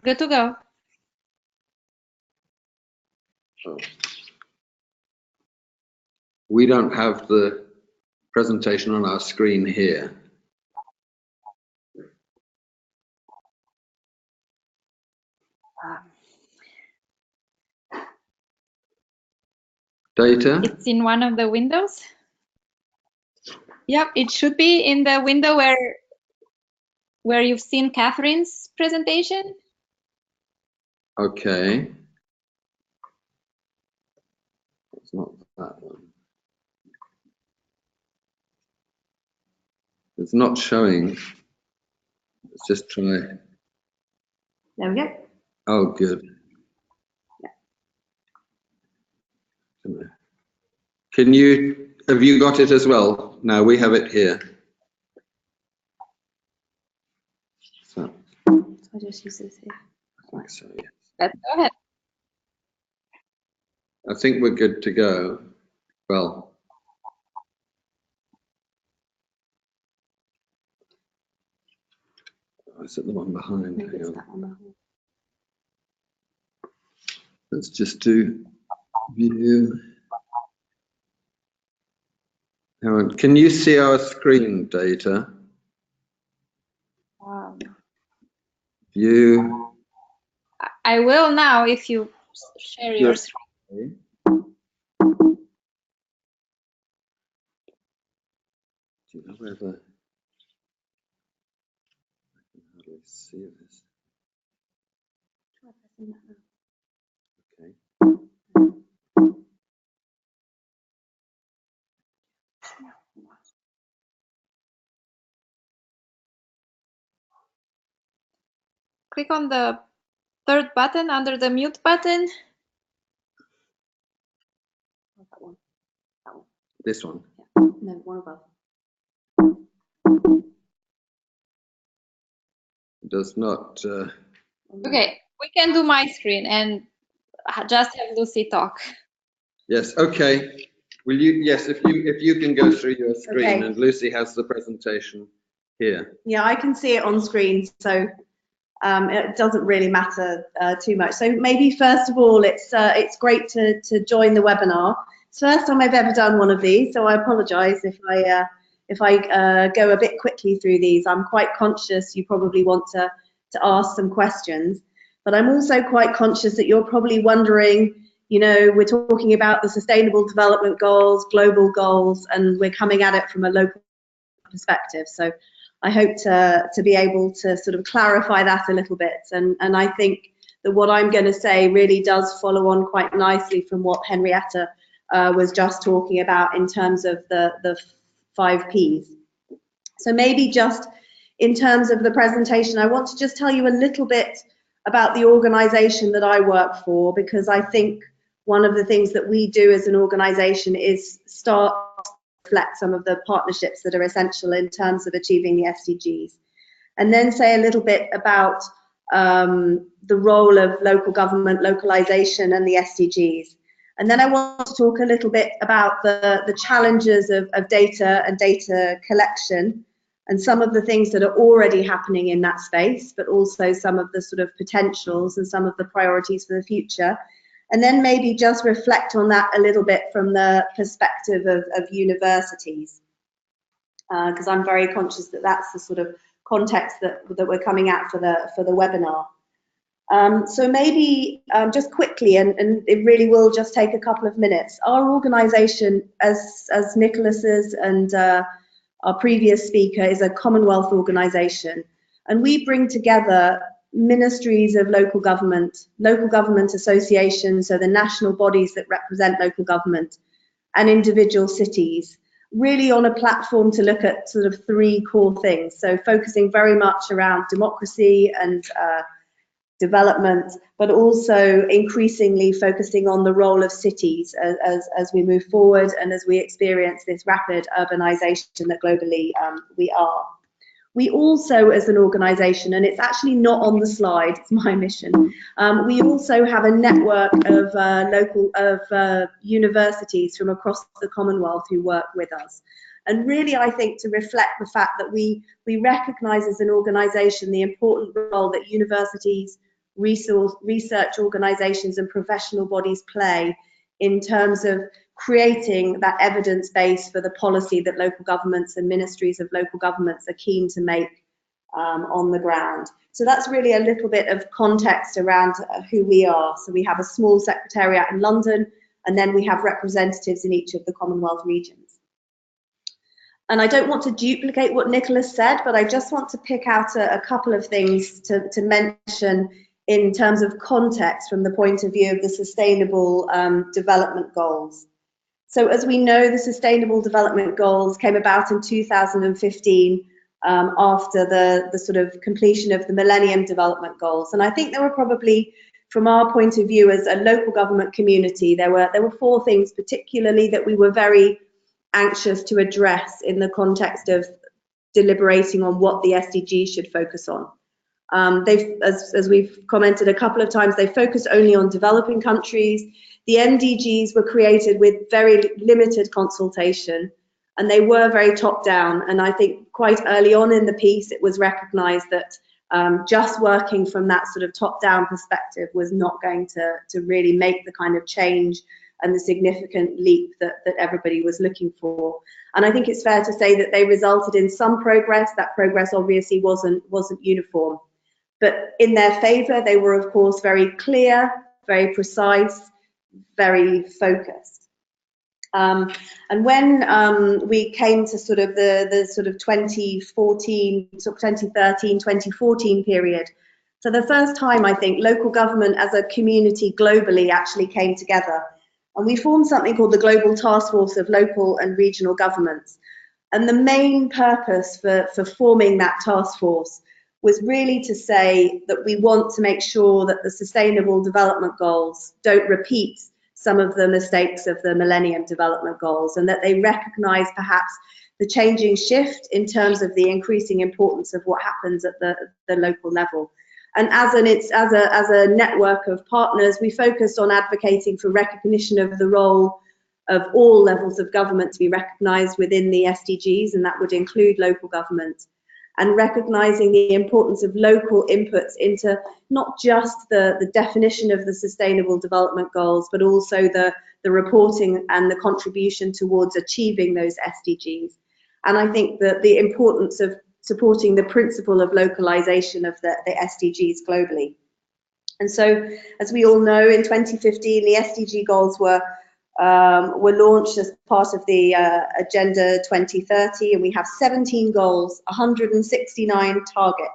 Good to go. Oh. We don't have the presentation on our screen here. Data? It's in one of the windows. Yep, it should be in the window where you've seen Catherine's presentation. Okay. It's not that one. It's not showing. Let's just try. There we go. Oh, good. Have you got it as well? No, we have it here. So, I'll just use this here. I think so, yes. Let's go ahead. I think we're good to go. Well, is it the one behind? Hang on. Let's just do view. Hang on. Can you see our screen data? View. I will now if you share your screen. Do you know whether I can hardly see this? Okay. Click on the third button under the mute button. That one. That one. This one. Yeah. No, one above. Does not. Okay, we can do my screen and just have Lucy talk. Yes. Okay. Will you? Yes. If you can go through your screen, Okay. and Lucy has the presentation here. Yeah, I can see it on screen, so it doesn't really matter too much. So maybe first of all, it's great to join the webinar. It's the first time I've ever done one of these, so I apologise if I go a bit quickly through these. I'm quite conscious you probably want to ask some questions, but I'm also quite conscious that you're probably wondering, you know, we're talking about the Sustainable Development Goals, global goals, and we're coming at it from a local perspective. So I hope to be able to sort of clarify that a little bit. And I think that what I'm going to say really does follow on quite nicely from what Henrietta was just talking about in terms of the 5 Ps. So maybe just in terms of the presentation, I want to just tell you a little bit about the organisation that I work for, because I think one of the things that we do as an organisation is start to reflect some of the partnerships that are essential in terms of achieving the SDGs. And then say a little bit about the role of local government, localisation and the SDGs. And then I want to talk a little bit about the challenges of data and data collection and some of the things that are already happening in that space, but also some of the sort of potentials and some of the priorities for the future. And then maybe just reflect on that a little bit from the perspective of universities, because I'm very conscious that that's the sort of context that we're coming at for the webinar. So maybe just quickly, and it really will just take a couple of minutes. Our organisation, as Nicholas's and our previous speaker, is a Commonwealth organisation, and we bring together ministries of local government associations, so the national bodies that represent local government, and individual cities, really on a platform to look at sort of 3 core things. So focusing very much around democracy and development, but also increasingly focusing on the role of cities as we move forward and as we experience this rapid urbanisation that globally we are. We also, as an organisation, and it's actually not on the slide, it's my mission, we also have a network of universities from across the Commonwealth who work with us. And really, I think, to reflect the fact that we recognise as an organisation the important role that universities, research organisations and professional bodies play in terms of creating that evidence base for the policy that local governments and ministries of local governments are keen to make on the ground. So that's really a little bit of context around who we are. So we have a small secretariat in London, and then we have representatives in each of the Commonwealth regions. And I don't want to duplicate what Nicholas said, but I just want to pick out a couple of things to mention in terms of context from the point of view of the Sustainable Development Goals. So as we know, the Sustainable Development Goals came about in 2015 after the sort of completion of the Millennium Development Goals. And I think there were probably, from our point of view as a local government community, there were 4 things particularly that we were very anxious to address in the context of deliberating on what the SDGs should focus on. As we've commented a couple of times, they focus only on developing countries. The MDGs were created with very limited consultation, and they were very top down. And I think quite early on in the piece, it was recognised that Just working from that sort of top-down perspective was not going to really make the kind of change and the significant leap that everybody was looking for. And I think it's fair to say that they resulted in some progress. That progress obviously wasn't uniform. But in their favour, they were, of course, very clear, very precise, very focused. And when we came to sort of the sort of 2014, sort of 2013, 2014 period, for the first time, I think, local government as a community globally actually came together. And we formed something called the Global Task Force of Local and Regional Governments. And the main purpose for forming that task force was really to say that we want to make sure that the Sustainable Development Goals don't repeat some of the mistakes of the Millennium Development Goals, and that they recognise perhaps the changing shift in terms of the increasing importance of what happens at the local level. And as a network of partners, we focused on advocating for recognition of the role of all levels of government to be recognised within the SDGs, and that would include local government, and recognising the importance of local inputs into not just the definition of the Sustainable Development Goals, but also the reporting and the contribution towards achieving those SDGs. And I think that the importance of supporting the principle of localization of the SDGs globally. And so, as we all know, in 2015, the SDG goals were launched as part of the Agenda 2030, and we have 17 goals, 169 targets,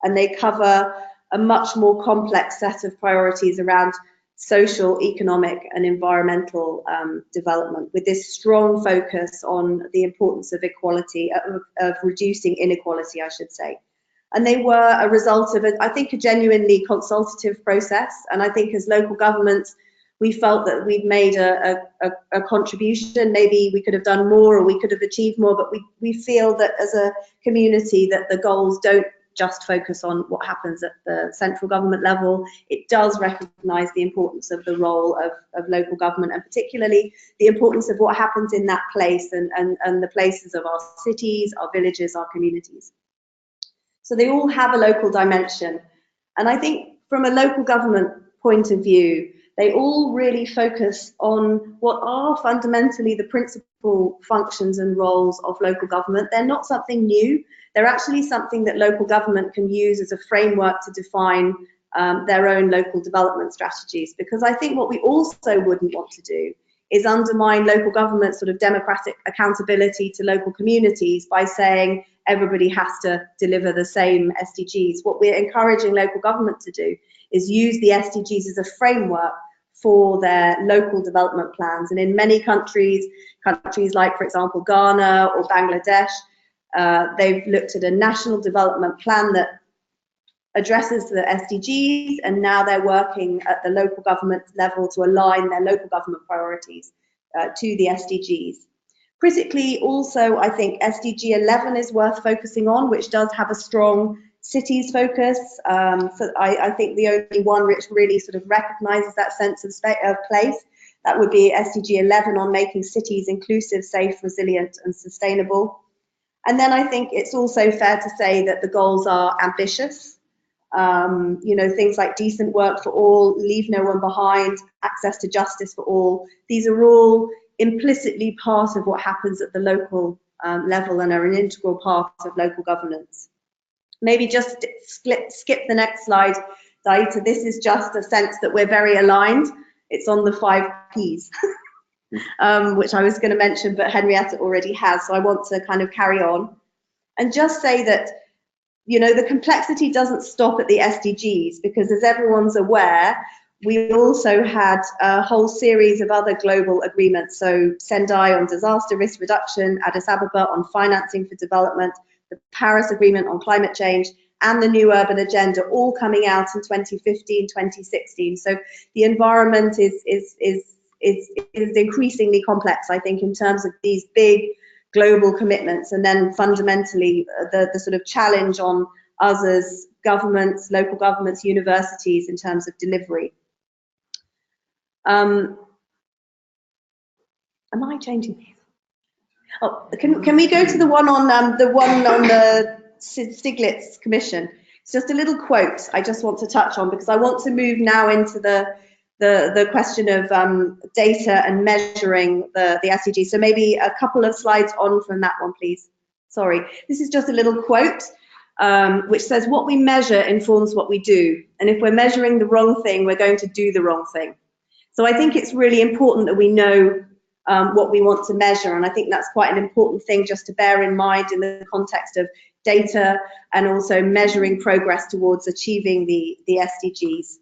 and they cover a much more complex set of priorities around social, economic and environmental development, with this strong focus on the importance of equality, of reducing inequality, I should say. And they were a result of, I think, a genuinely consultative process. And I think as local governments, we felt that we'd made a contribution. Maybe we could have done more, or we could have achieved more, but we feel that as a community that the goals don't just focus on what happens at the central government level. It does recognise the importance of the role of local government, and particularly the importance of what happens in that place and the places of our cities, our villages, our communities. So they all have a local dimension. And I think from a local government point of view, they all really focus on what are fundamentally the principal functions and roles of local government. They're not something new. They're actually something that local government can use as a framework to define their own local development strategies. Because I think what we also wouldn't want to do is undermine local government sort of democratic accountability to local communities by saying everybody has to deliver the same SDGs. What we're encouraging local government to do is use the SDGs as a framework for their local development plans. And in many countries like, for example, Ghana or Bangladesh, they've looked at a national development plan that addresses the SDGs, and now they're working at the local government level to align their local government priorities to the SDGs. Critically, also, I think SDG 11 is worth focusing on, which does have a strong cities focus. So I think the only one which really sort of recognises that sense of place, that would be SDG 11 on making cities inclusive, safe, resilient and sustainable. And then I think it's also fair to say that the goals are ambitious. You know, things like decent work for all, leave no one behind, access to justice for all. These are all implicitly part of what happens at the local level and are an integral part of local governance. Maybe just skip the next slide, Daita. This is just a sense that we're very aligned. It's on the 5 Ps, which I was going to mention, but Henrietta already has, so I want to kind of carry on and just say that, you know, the complexity doesn't stop at the SDGs, because as everyone's aware, we also had a whole series of other global agreements. So Sendai on disaster risk reduction, Addis Ababa on financing for development, the Paris Agreement on climate change, and the new urban agenda, all coming out in 2015, 2016. So the environment is increasingly complex, I think, in terms of these big global commitments, and then fundamentally the sort of challenge on us as governments, local governments, universities in terms of delivery. Am I changing these? Oh, can we go to the one on the Stiglitz Commission? It's just a little quote I just want to touch on, because I want to move now into the question of data and measuring the SDGs. So maybe a couple of slides on from that one, please. Sorry, this is just a little quote which says, what we measure informs what we do. And if we're measuring the wrong thing, we're going to do the wrong thing. So I think it's really important that we know what we want to measure. And I think that's quite an important thing just to bear in mind in the context of data and also measuring progress towards achieving the SDGs.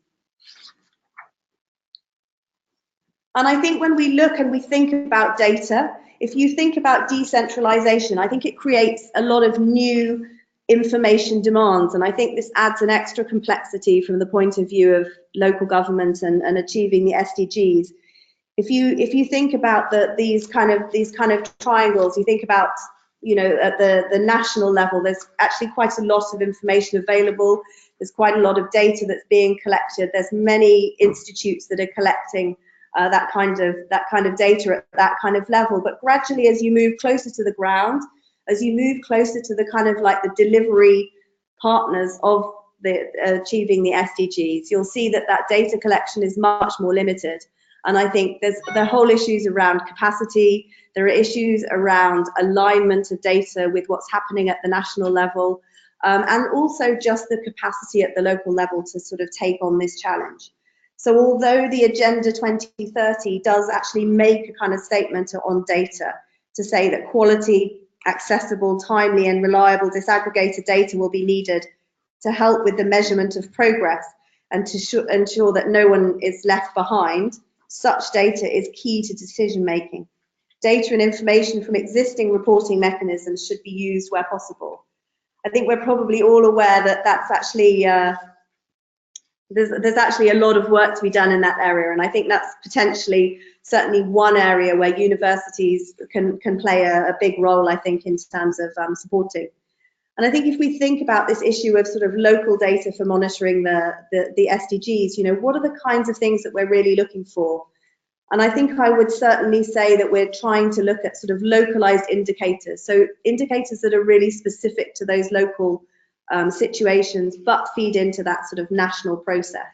And I think when we look and we think about data, if you think about decentralization, I think it creates a lot of new information demands. And I think this adds an extra complexity from the point of view of local government and achieving the SDGs. If you think about these kind of triangles, you think about, you know, at the national level, there's actually quite a lot of information available. There's quite a lot of data that's being collected. There's many institutes that are collecting that kind of data at that kind of level. But gradually, as you move closer to the ground, as you move closer to the kind of like the delivery partners of achieving the SDGs, you'll see that data collection is much more limited. And I think there's the whole issues around capacity. There are issues around alignment of data with what's happening at the national level, and also just the capacity at the local level to sort of take on this challenge. So although the Agenda 2030 does actually make a kind of statement on data to say that quality, accessible, timely and reliable disaggregated data will be needed to help with the measurement of progress and to ensure that no one is left behind, such data is key to decision making. Data and information from existing reporting mechanisms should be used where possible. I think we're probably all aware that that's actually there's actually a lot of work to be done in that area, and I think that's potentially certainly one area where universities can play a big role, I think, in terms of supporting. And I think if we think about this issue of sort of local data for monitoring the SDGs, you know, what are the kinds of things that we're really looking for? And I think I would certainly say that we're trying to look at sort of localized indicators, so indicators that are really specific to those local situations, but feed into that sort of national process.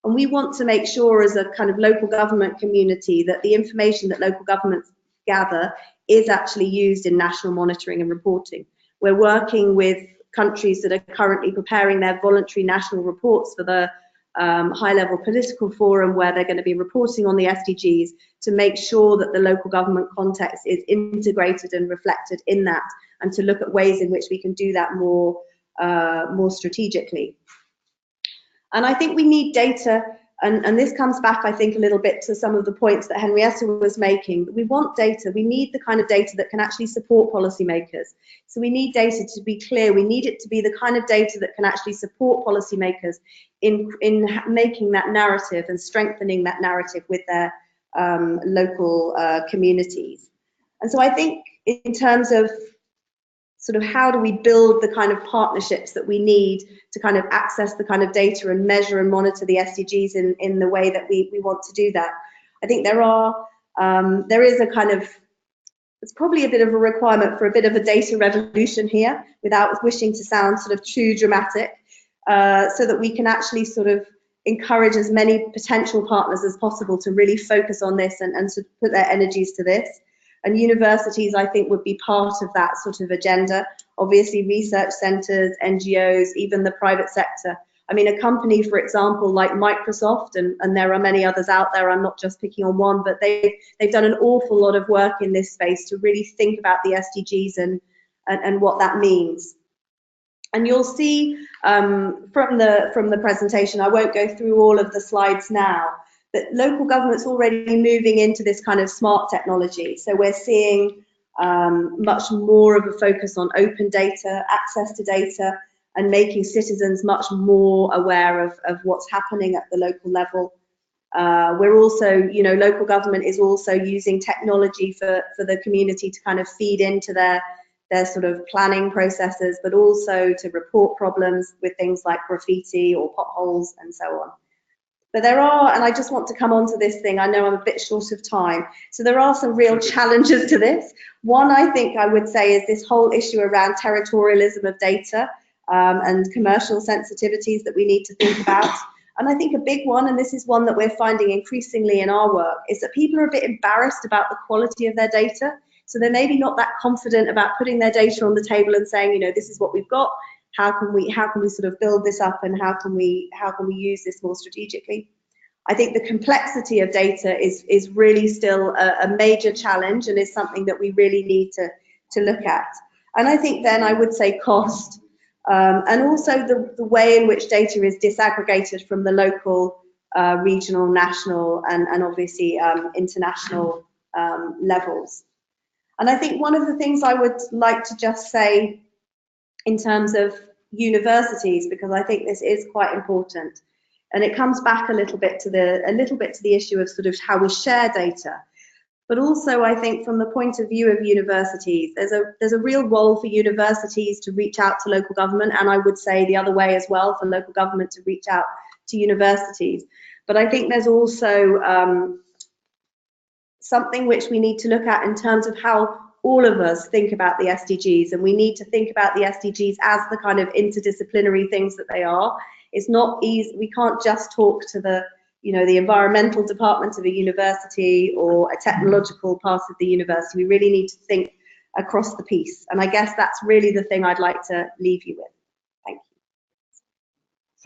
And we want to make sure as a kind of local government community that the information that local governments gather is actually used in national monitoring and reporting. We're working with countries that are currently preparing their voluntary national reports for the high-level political forum, where they're going to be reporting on the SDGs, to make sure that the local government context is integrated and reflected in that, and to look at ways in which we can do that more strategically. And I think we need data, and this comes back, I think, a little bit to some of the points that Henrietta was making. We want data. We need the kind of data that can actually support policymakers. So we need data to be clear. We need it to be the kind of data that can actually support policymakers in making that narrative and strengthening that narrative with their local communities. And so I think in terms of sort of how do we build the kind of partnerships that we need to kind of access the kind of data and measure and monitor the SDGs in the way that we want to do that. I think there is a kind of, it's probably a bit of a requirement for a bit of a data revolution here, without wishing to sound sort of too dramatic, so that we can actually sort of encourage as many potential partners as possible to really focus on this and to put their energies to this. And universities, I think, would be part of that sort of agenda. Obviously, research centres, NGOs, even the private sector. I mean, a company, for example, like Microsoft, and there are many others out there, I'm not just picking on one, but they've done an awful lot of work in this space to really think about the SDGs and what that means. And you'll see from the presentation, I won't go through all of the slides now, that local government's already moving into this kind of smart technology. So we're seeing much more of a focus on open data, access to data, and making citizens much more aware of what's happening at the local level. We're also, you know, local government is also using technology for the community to kind of feed into their sort of planning processes, but also to report problems with things like graffiti or potholes and so on. But there are, and I just want to come on to this thing, I know I'm a bit short of time, so there are some real challenges to this. One, I think I would say, is this whole issue around territorialism of data. and commercial sensitivities that we need to think about. And I think a big one, and this is one that we're finding increasingly in our work, is that people are a bit embarrassed about the quality of their data. So they're maybe not that confident about putting their data on the table and saying, you know, this is what we've got. How can we sort of build this up, and how can we use this more strategically? I think the complexity of data is really still a major challenge, and is something that we really need to look at. And I think then I would say cost, and also the way in which data is disaggregated from the local, regional, national, and obviously international levels. And I think one of the things I would like to just say in terms of universities, because I think this is quite important, and it comes back a little bit to the issue of sort of how we share data. But also, I think from the point of view of universities, there's a real role for universities to reach out to local government, and I would say the other way as well, for local government to reach out to universities. But I think there's also something which we need to look at in terms of how all of us think about the SDGs, and we need to think about the SDGs as the kind of interdisciplinary things that they are. It's not easy. We can't just talk to the environmental department of a university or a technological part of the university. We really need to think across the piece. And I guess that's really the thing I'd like to leave you with. Thank you.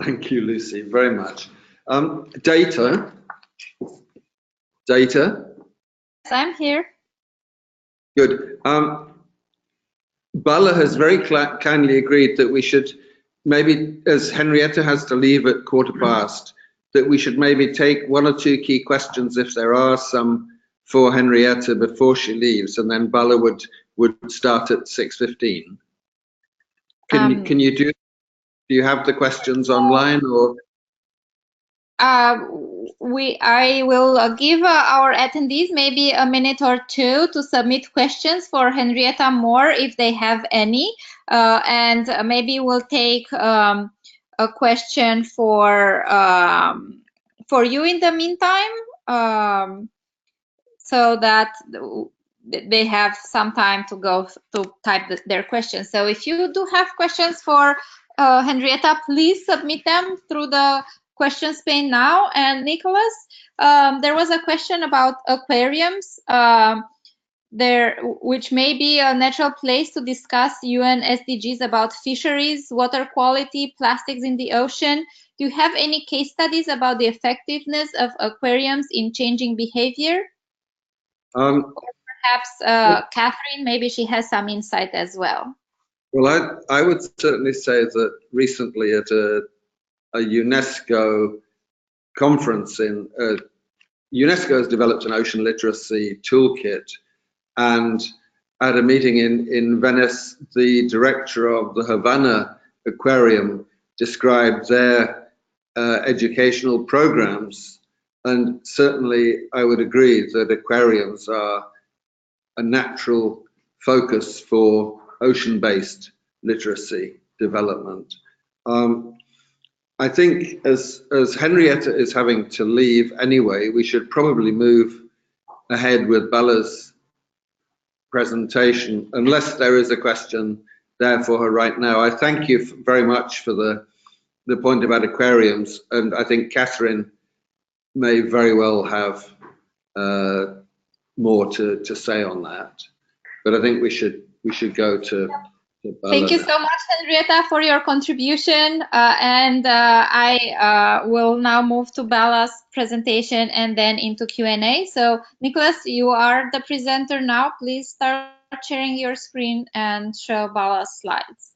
Thank you, Lucy, very much. Data. Yes, I'm here. Good. Bala has very kindly agreed that we should maybe, as Henrietta has to leave at 15:15, that we should maybe take one or two key questions, if there are some, for Henrietta before she leaves, and then Bala would start at 6:15. Can you do you have the questions online, or? I will give our attendees maybe a minute or two to submit questions for Henrietta Moore if they have any, and maybe we'll take a question for you in the meantime, so that they have some time to go to type their questions. So if you do have questions for Henrietta, please submit them through the questions pane now. And Nicholas, there was a question about aquariums, which may be a natural place to discuss UN SDGs about fisheries, water quality, plastics in the ocean. Do you have any case studies about the effectiveness of aquariums in changing behavior? Or perhaps Catherine, maybe she has some insight as well. Well, I would certainly say that recently at a UNESCO conference UNESCO has developed an ocean literacy toolkit, and at a meeting in Venice, the director of the Havana Aquarium described their educational programs, and certainly I would agree that aquariums are a natural focus for ocean-based literacy development. I think as Henrietta is having to leave anyway, we should probably move ahead with Bala's presentation, unless there is a question there for her right now. I thank you very much for the point about aquariums, and I think Catherine may very well have more to say on that. But I think we should go to Bala. Thank you so much, Henrietta, for your contribution. And I will now move to Bala's presentation and then into Q&A. So, Nicholas, you are the presenter now. Please start sharing your screen and show Bala's slides.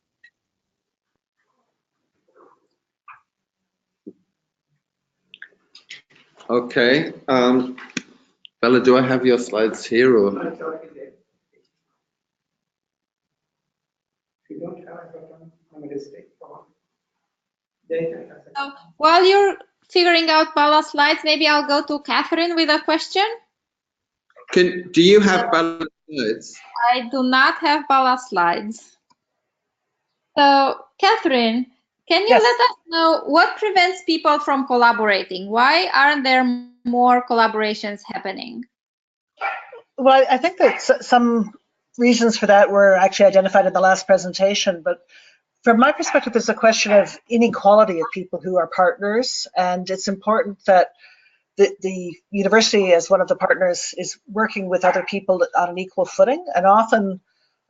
Okay. Bala, do I have your slides here, or? You don't have a button, I'm going to stick on. So while you're figuring out Bala's slides, maybe I'll go to Catherine with a question. Do you have Bala's slides? I do not have Bala's slides. So, Catherine, can you Yes. let us know what prevents people from collaborating? Why aren't there more collaborations happening? Well, I think that some reasons for that were actually identified in the last presentation, but From my perspective, there's a question of inequality of people who are partners, and it's important that the university, as one of the partners, is working with other people on an equal footing. And often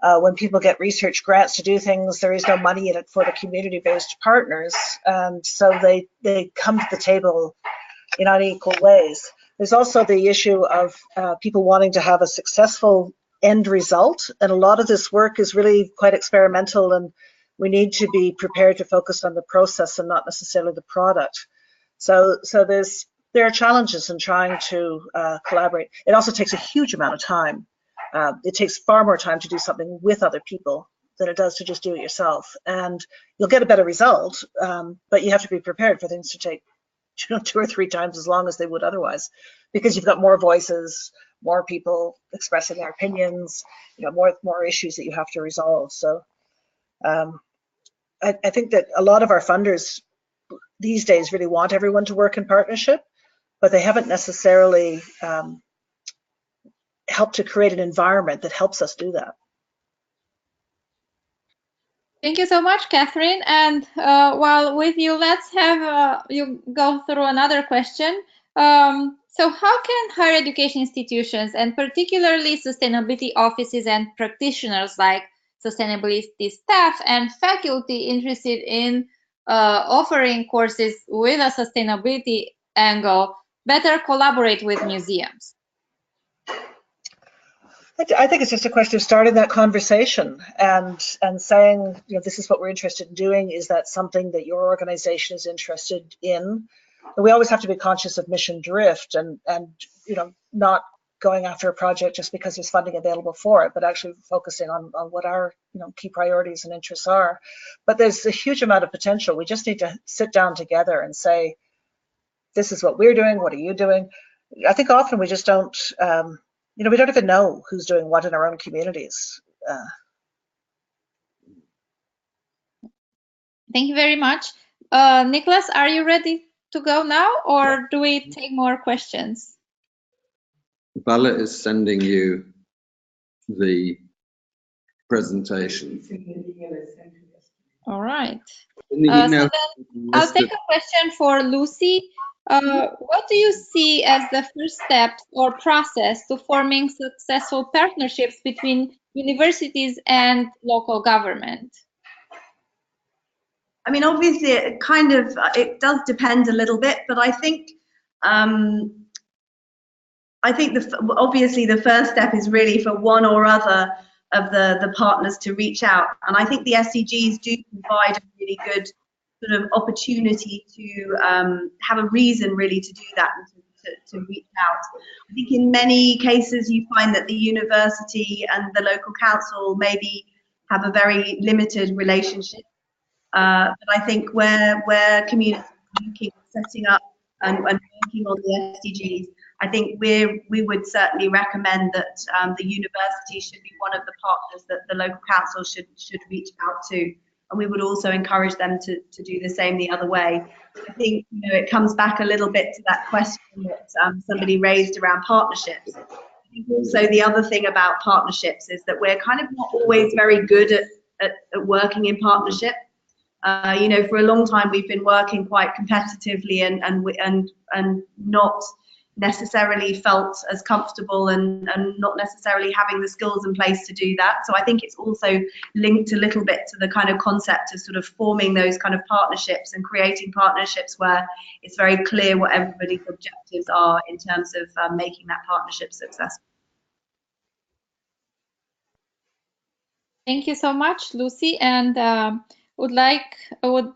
when people get research grants to do things, there is no money in it for the community-based partners, and so they come to the table in unequal ways. There's also the issue of people wanting to have a successful end result, and a lot of this work is really quite experimental, and we need to be prepared to focus on the process and not necessarily the product. So there are challenges in trying to collaborate. It also takes a huge amount of time. It takes far more time to do something with other people than it does to just do it yourself. And you'll get a better result, but you have to be prepared for things to take 2 or 3 times as long as they would otherwise, because you've got more voices, more people expressing their opinions, more issues that you have to resolve. So I think that a lot of our funders these days really want everyone to work in partnership, but they haven't necessarily helped to create an environment that helps us do that. Thank you so much, Catherine. And while with you, let's have you go through another question. So how can higher education institutions, and particularly sustainability offices and practitioners like sustainability staff and faculty interested in offering courses with a sustainability angle, better collaborate with museums? I think it's just a question of starting that conversation and saying, this is what we're interested in doing. Is that something that your organization is interested in? And we always have to be conscious of mission drift and not going after a project just because there's funding available for it, but actually focusing on what our key priorities and interests are. But there's a huge amount of potential. We just need to sit down together and say, this is what we're doing. What are you doing? I think often we just don't. We don't even know who's doing what in our own communities. Thank you very much. Nicholas, are you ready to go now, or do we take more questions? Bala is sending you the presentation. All right. In the So email, then I'll take a question for Lucy. What do you see as the first steps or process to forming successful partnerships between universities and local government? I mean, obviously, it does depend a little bit, but I think obviously the first step is really for one or other of the partners to reach out, and I think the SDGs do provide a really good sort of opportunity to have a reason really to do that and to reach out. I think in many cases you find that the university and the local council maybe have a very limited relationship, but I think where communities are looking, setting up and working on the SDGs, I think we would certainly recommend that the university should be one of the partners that the local council should reach out to. And we would also encourage them to do the same the other way. I think it comes back a little bit to that question that somebody raised around partnerships. I think also the other thing about partnerships is that we're kind of not always very good at working in partnership. For a long time we've been working quite competitively and not necessarily felt as comfortable and not necessarily having the skills in place to do that. So I think it's also linked a little bit to the kind of concept of sort of forming those kind of partnerships and creating partnerships where it's very clear what everybody's objectives are in terms of making that partnership successful. Thank you so much, Lucy. And would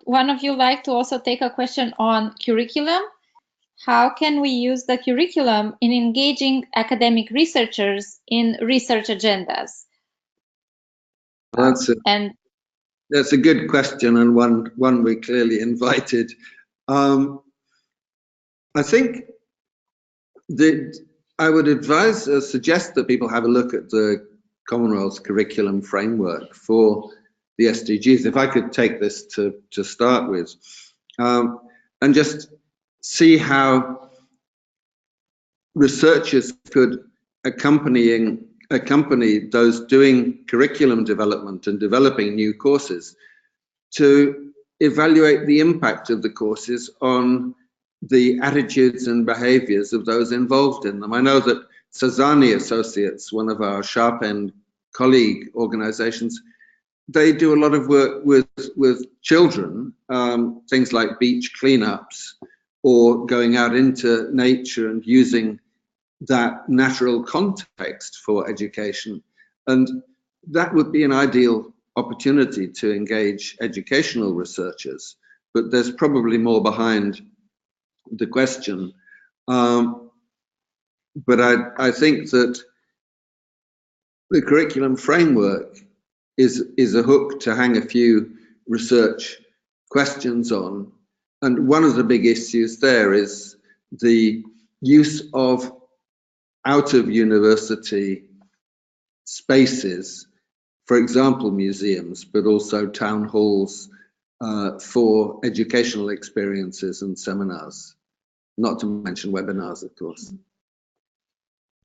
one of you like to also take a question on curriculum? How can we use the curriculum in engaging academic researchers in research agendas? That's a good question, and one we clearly invited. I think that I would suggest that people have a look at the Commonwealth's curriculum framework for the SDGs. If I could take this to start with, and just see how researchers could accompany those doing curriculum development and developing new courses to evaluate the impact of the courses on the attitudes and behaviours of those involved in them. I know that Sazani Associates, one of our sharp end colleague organisations, they do a lot of work with children, things like beach cleanups or going out into nature and using that natural context for education. And that would be an ideal opportunity to engage educational researchers, but there's probably more behind the question. But I think that the curriculum framework is a hook to hang a few research questions on. And one of the big issues there is the use of out of university spaces, for example, museums, but also town halls for educational experiences and seminars, not to mention webinars, of course.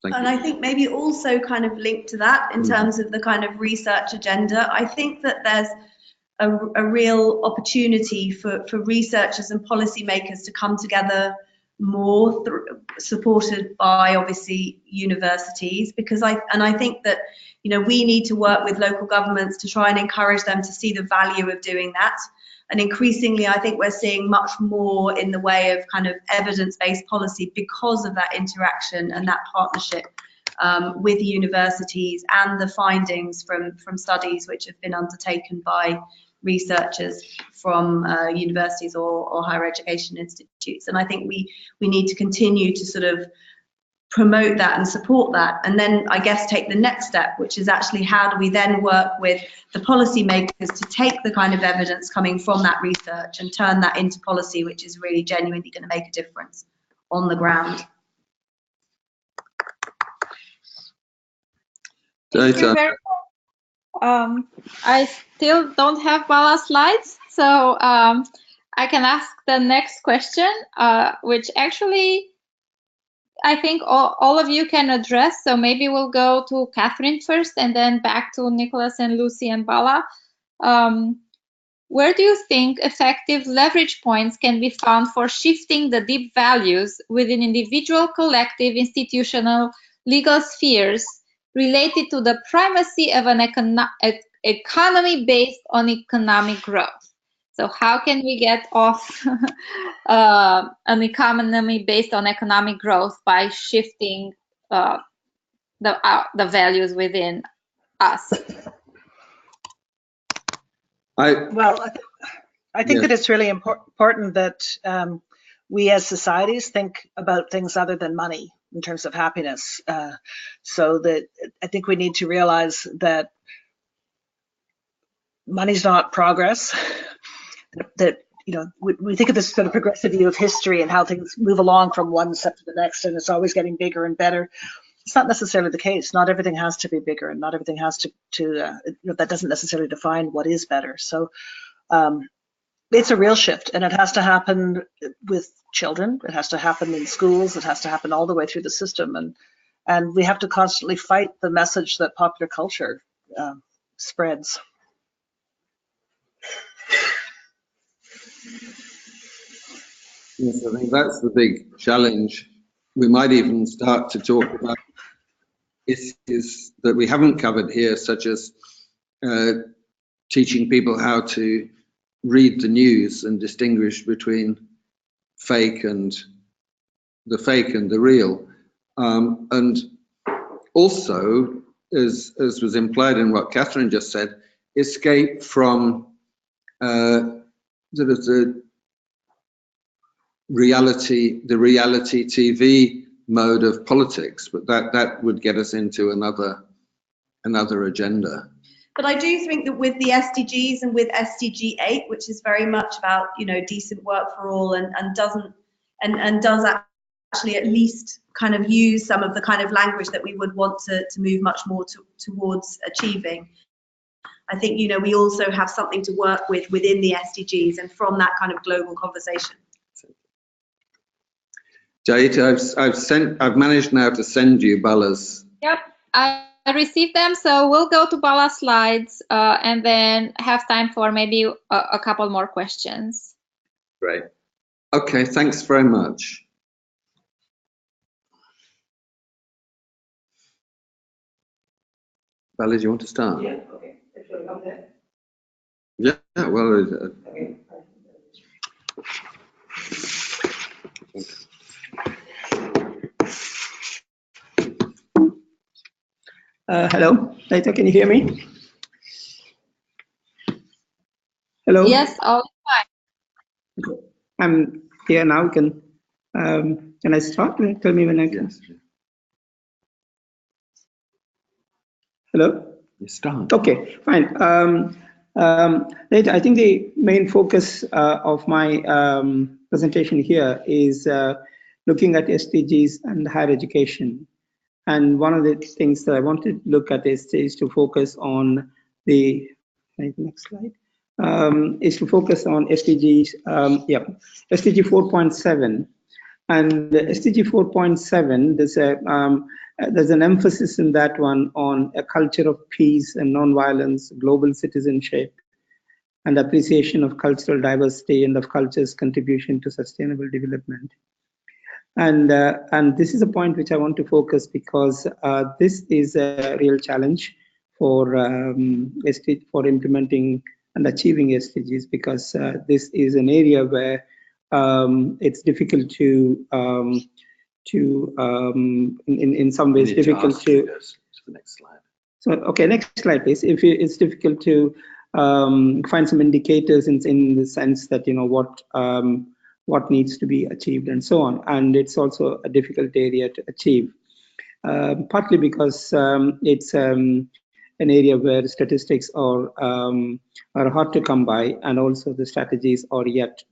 And I think maybe also kind of linked to that in terms of the kind of research agenda, I think that there's a real opportunity for researchers and policymakers to come together more, supported by obviously universities, because I think that, you know, we need to work with local governments to try and encourage them to see the value of doing that. And increasingly, I think we're seeing much more in the way of kind of evidence-based policy because of that interaction and that partnership with universities and the findings from studies which have been undertaken by researchers from universities or higher education institutes. And I think we need to continue to sort of promote that and support that, and then I guess take the next step, which is actually how do we then work with the policymakers to take the kind of evidence coming from that research and turn that into policy which is really genuinely going to make a difference on the ground. Thank you very much. I still don't have Bala's slides, so I can ask the next question, which actually I think all of you can address. So maybe we'll go to Catherine first and then back to Nicholas and Lucy and Bala. Where do you think effective leverage points can be found for shifting the deep values within individual, collective, institutional, legal spheres related to the primacy of an economy based on economic growth? So how can we get off an economy based on economic growth by shifting the values within us? I think that it's really important that we as societies think about things other than money in terms of happiness. So that I think we need to realize that money's not progress. That, you know, we think of this sort of progressive view of history and how things move along from one step to the next, and it's always getting bigger and better. It's not necessarily the case. Not everything has to be bigger, and not everything has to that doesn't necessarily define what is better. So it's a real shift, and it has to happen with children. It has to happen in schools. It has to happen all the way through the system, and we have to constantly fight the message that popular culture spreads. Yes, I think that's the big challenge. We might even start to talk about issues that we haven't covered here, such as teaching people how to read the news and distinguish between fake and the real. And also, as was implied in what Catherine just said, escape from sort of the reality TV mode of politics, but that would get us into another agenda. But I do think that with the SDGs and with SDG 8, which is very much about, you know, decent work for all and does actually at least kind of use some of the kind of language that we would want to move much more towards achieving. I think, you know, we also have something to work with within the SDGs and from that kind of global conversation. Jait, I've managed now to send you Bala's. Yep, I received them, so we'll go to Bala's slides and then have time for maybe a couple more questions. Great. Okay, thanks very much. Bala, do you want to start? Yeah, okay. Shall I come there? Yeah, well, Okay. Hello, Later, can you hear me? Hello? Yes, all fine. I'm here now. Can I start? Tell me when I can. yes. Hello? You start. Okay, fine. Later, I think the main focus of my presentation here is looking at SDGs and higher education. And one of the things that I want to look at is to focus on the next slide. Is to focus on SDGs. SDG 4.7, and SDG 4.7. There's an emphasis in that one on a culture of peace and non-violence, global citizenship, and appreciation of cultural diversity and of culture's contribution to sustainable development. And this is a point which I want to focus because this is a real challenge for implementing and achieving SDGs, because this is an area where it's difficult to in some ways difficult to. Go to the next slide. So okay, next slide, please. It's difficult to find some indicators in the sense that what needs to be achieved and so on, and it's also a difficult area to achieve, partly because it's an area where statistics are hard to come by, and also the strategies are yet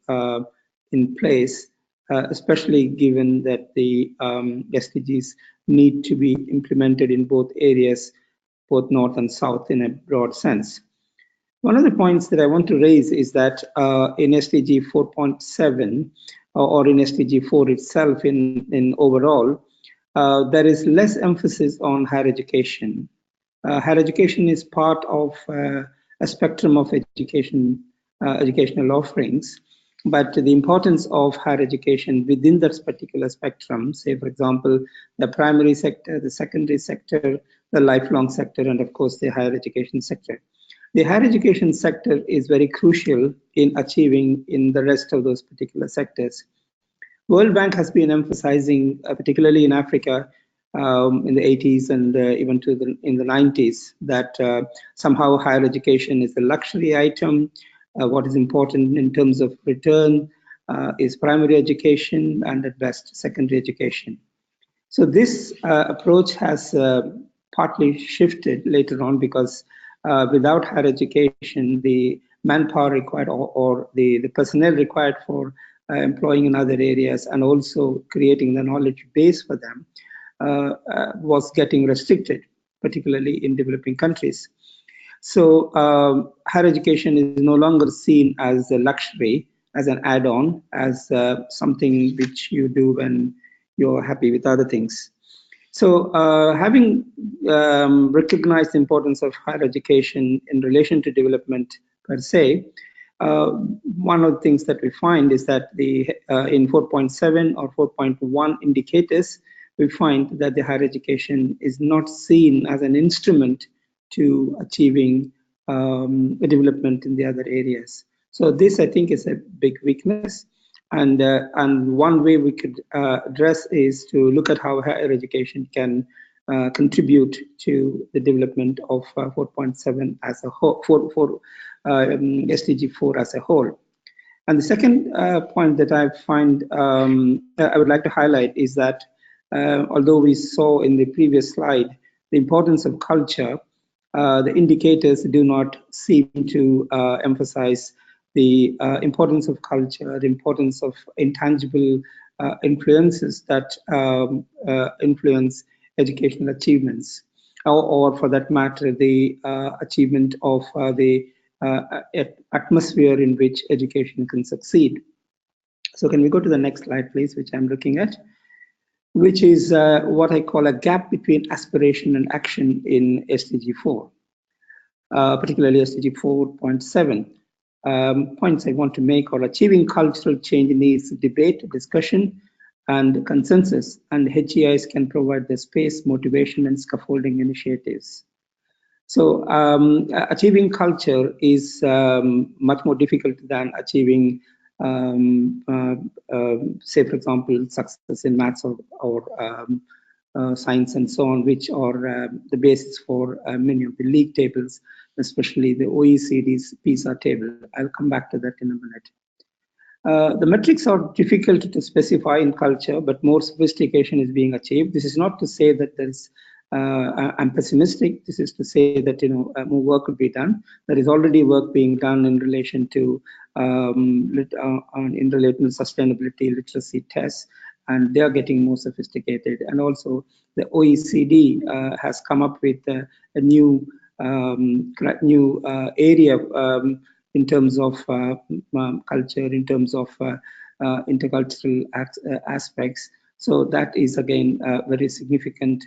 in place, especially given that the SDGs need to be implemented in both areas, both north and south, in a broad sense. One of the points that I want to raise is that in SDG 4.7 or in SDG 4 itself, in overall, there is less emphasis on higher education. Higher education is part of a spectrum of educational offerings, but the importance of higher education within that particular spectrum, say for example, the primary sector, the secondary sector, the lifelong sector, and of course the higher education sector. The higher education sector is very crucial in achieving in the rest of those particular sectors. World Bank has been emphasizing, particularly in Africa, in the 80s and even in the 90s, that somehow higher education is a luxury item. What is important in terms of return is primary education and at best secondary education. So this approach has partly shifted later on, because without higher education, the manpower required or the personnel required for employing in other areas and also creating the knowledge base for them was getting restricted, particularly in developing countries. So higher education is no longer seen as a luxury, as an add-on, as something which you do when you're happy with other things. So having recognized the importance of higher education in relation to development per se, one of the things that we find is that in 4.7 or 4.1 indicators, we find that the higher education is not seen as an instrument to achieving a development in the other areas. So this, I think, is a big weakness. And one way we could address is to look at how higher education can contribute to the development of 4.7 as a whole, SDG 4 as a whole. And the second point that I find I would like to highlight is that although we saw in the previous slide the importance of culture, the indicators do not seem to emphasize the importance of culture, the importance of intangible influences that influence educational achievements, or for that matter, the achievement of the atmosphere in which education can succeed. So can we go to the next slide, please, which I'm looking at? which is what I call a gap between aspiration and action in SDG 4, particularly SDG 4.7. Points I want to make are achieving cultural change needs debate, discussion, and consensus, and HEIs can provide the space, motivation, and scaffolding initiatives. So achieving culture is much more difficult than achieving, say, for example, success in maths or science and so on, which are the basis for many of the league tables, especially the OECD's PISA table. I'll come back to that in a minute. The metrics are difficult to specify in culture, but more sophistication is being achieved. This is not to say that there's I'm pessimistic. This is to say that more work could be done. There is already work being done in relation to sustainability literacy tests, and they are getting more sophisticated. And also, the OECD has come up with a new area in terms of culture, in terms of intercultural aspects. So that is again a very significant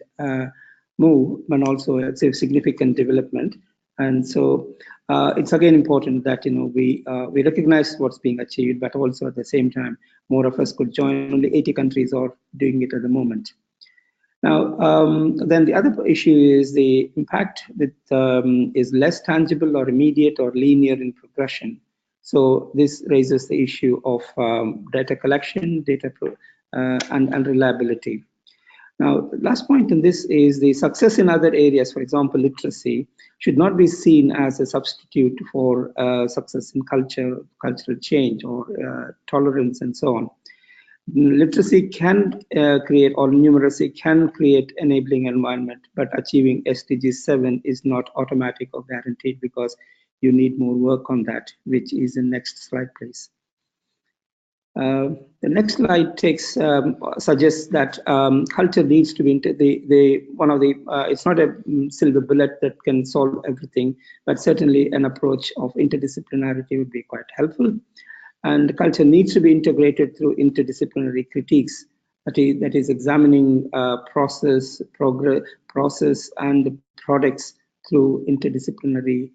move, but also it's a significant development. And so it's again important that we recognize what's being achieved, but also at the same time, more of us could join. Only 80 countries are doing it at the moment. Now, then the other issue is the impact with is less tangible or immediate or linear in progression. So this raises the issue of data collection, data and reliability. Now, the last point in this is the success in other areas, for example, literacy, should not be seen as a substitute for success in cultural change or tolerance and so on. Literacy can create, or numeracy can create enabling environment, but achieving SDG 7 is not automatic or guaranteed because you need more work on that, which is the next slide, please. The next slide suggests that culture needs to be it's not a silver bullet that can solve everything, but certainly an approach of interdisciplinarity would be quite helpful. And culture needs to be integrated through interdisciplinary critiques, that is examining process and products through interdisciplinary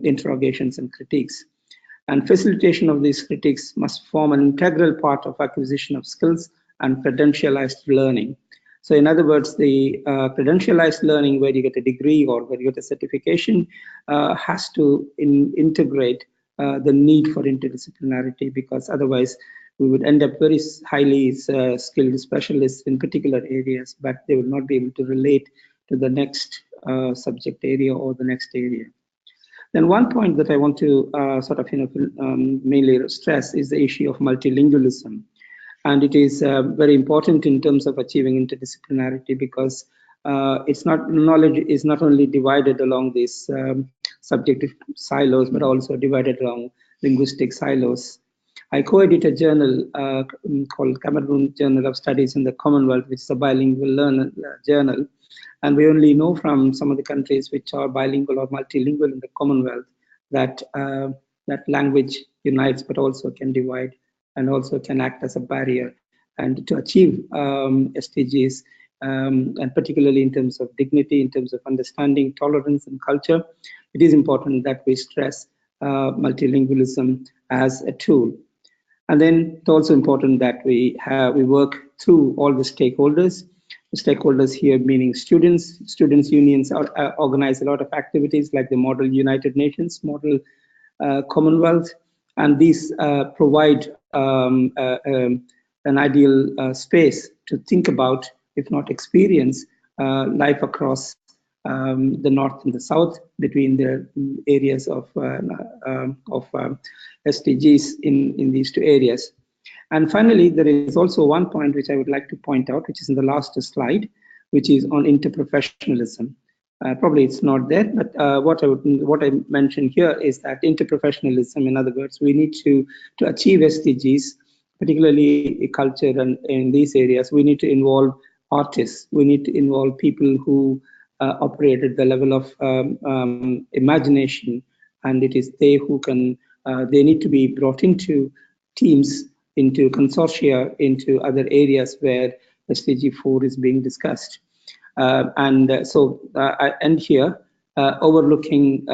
interrogations and critiques. And facilitation of these critiques must form an integral part of acquisition of skills and credentialized learning. So in other words, the credentialized learning, where you get a degree or where you get a certification, has to integrate the need for interdisciplinarity, because otherwise we would end up very highly skilled specialists in particular areas, but they will not be able to relate to the next subject area or the next area. Then one point that I want to mainly stress is the issue of multilingualism. And it is very important in terms of achieving interdisciplinarity, because knowledge is not only divided along these subjective silos, but also divided along linguistic silos. I co-edit a journal called Cameroon Journal of Studies in the Commonwealth, which is a bilingual journal. And we only know from some of the countries which are bilingual or multilingual in the Commonwealth that that language unites, but also can divide and also can act as a barrier. And to achieve SDGs, and particularly in terms of dignity, in terms of understanding, tolerance, and culture, it is important that we stress multilingualism as a tool. And then it's also important that we work through all the stakeholders. The stakeholders here meaning students. Students' unions organize a lot of activities like the Model United Nations, Model Commonwealth, and these provide an ideal space to think about, if not experience, life across the North and the South, between the areas of SDGs in these two areas. And finally, there is also one point which I would like to point out, which is in the last slide, which is on interprofessionalism. Probably it's not there, but what I mentioned here is that interprofessionalism, in other words, we need to achieve SDGs, particularly culture, and in these areas, we need to involve artists. We need to involve people who operate at the level of imagination, and it is they who can, they need to be brought into teams, into consortia, into other areas where SDG 4 is being discussed. So I end here, overlooking,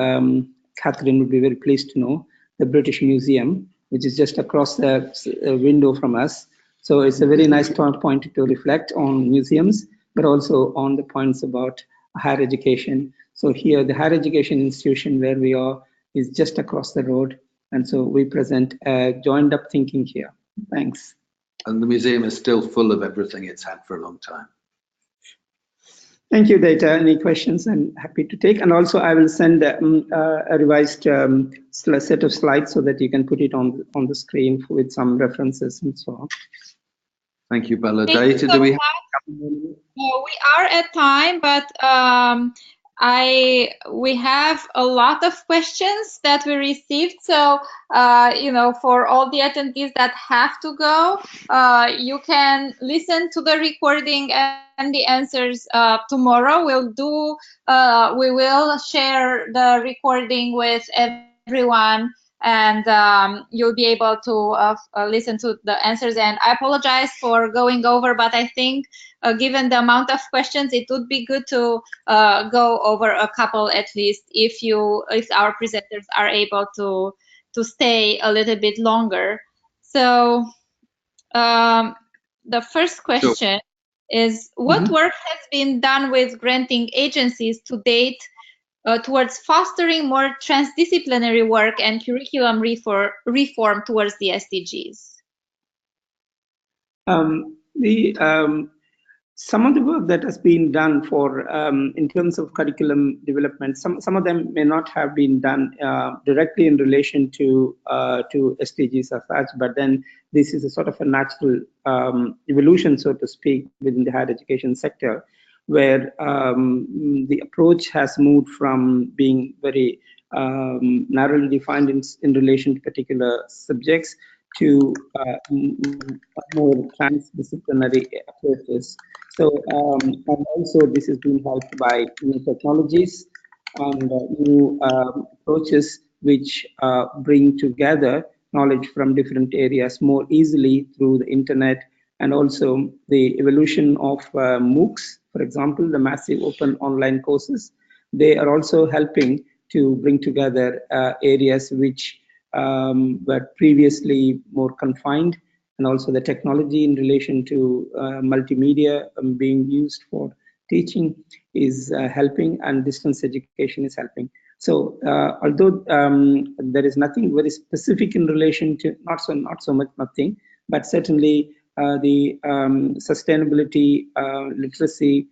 Catherine would be very pleased to know, the British Museum, which is just across the window from us. So it's a very nice point to reflect on museums, but also on the points about higher education. So here, the higher education institution where we are is just across the road. And so we present joined up thinking here. Thanks. And the museum is still full of everything it's had for a long time. Thank you, Data. Any questions? I'm happy to take. And also, I will send a revised set of slides so that you can put it on the screen with some references and so on. Thank you, Bella. Thank Data, you do we have? we are at time, but we have a lot of questions that we received. So, for all the attendees that have to go, you can listen to the recording and the answers tomorrow. We will share the recording with everyone, and you'll be able to listen to the answers. And I apologize for going over, but I think given the amount of questions, it would be good to go over a couple at least, if our presenters are able to stay a little bit longer. So the first question is, what work has been done with granting agencies to date towards fostering more transdisciplinary work and curriculum reform towards the SDGs? Some of the work that has been done for in terms of curriculum development, some of them may not have been done directly in relation to SDGs as such, but then this is a sort of a natural evolution, so to speak, within the higher education sector, where the approach has moved from being very narrowly defined in relation to particular subjects to more transdisciplinary approaches. So, and also this has been helped by new technologies and new approaches which bring together knowledge from different areas more easily through the internet, and also the evolution of MOOCs, for example, the massive open online courses. They are also helping to bring together areas which were previously more confined, and also the technology in relation to multimedia being used for teaching is helping, and distance education is helping. So although there is nothing very specific in relation to, not so much nothing, but certainly the sustainability, literacy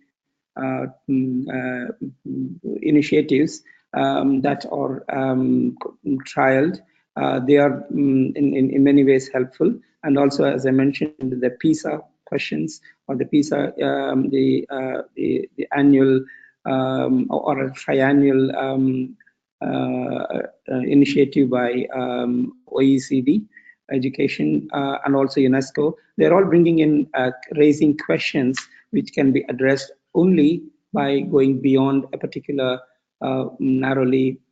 initiatives that are trialed, they are in many ways helpful. And also, as I mentioned, the PISA questions, or the PISA, the annual or a triennial initiative by OECD Education and also UNESCO, they're all bringing in raising questions which can be addressed only by going beyond a particular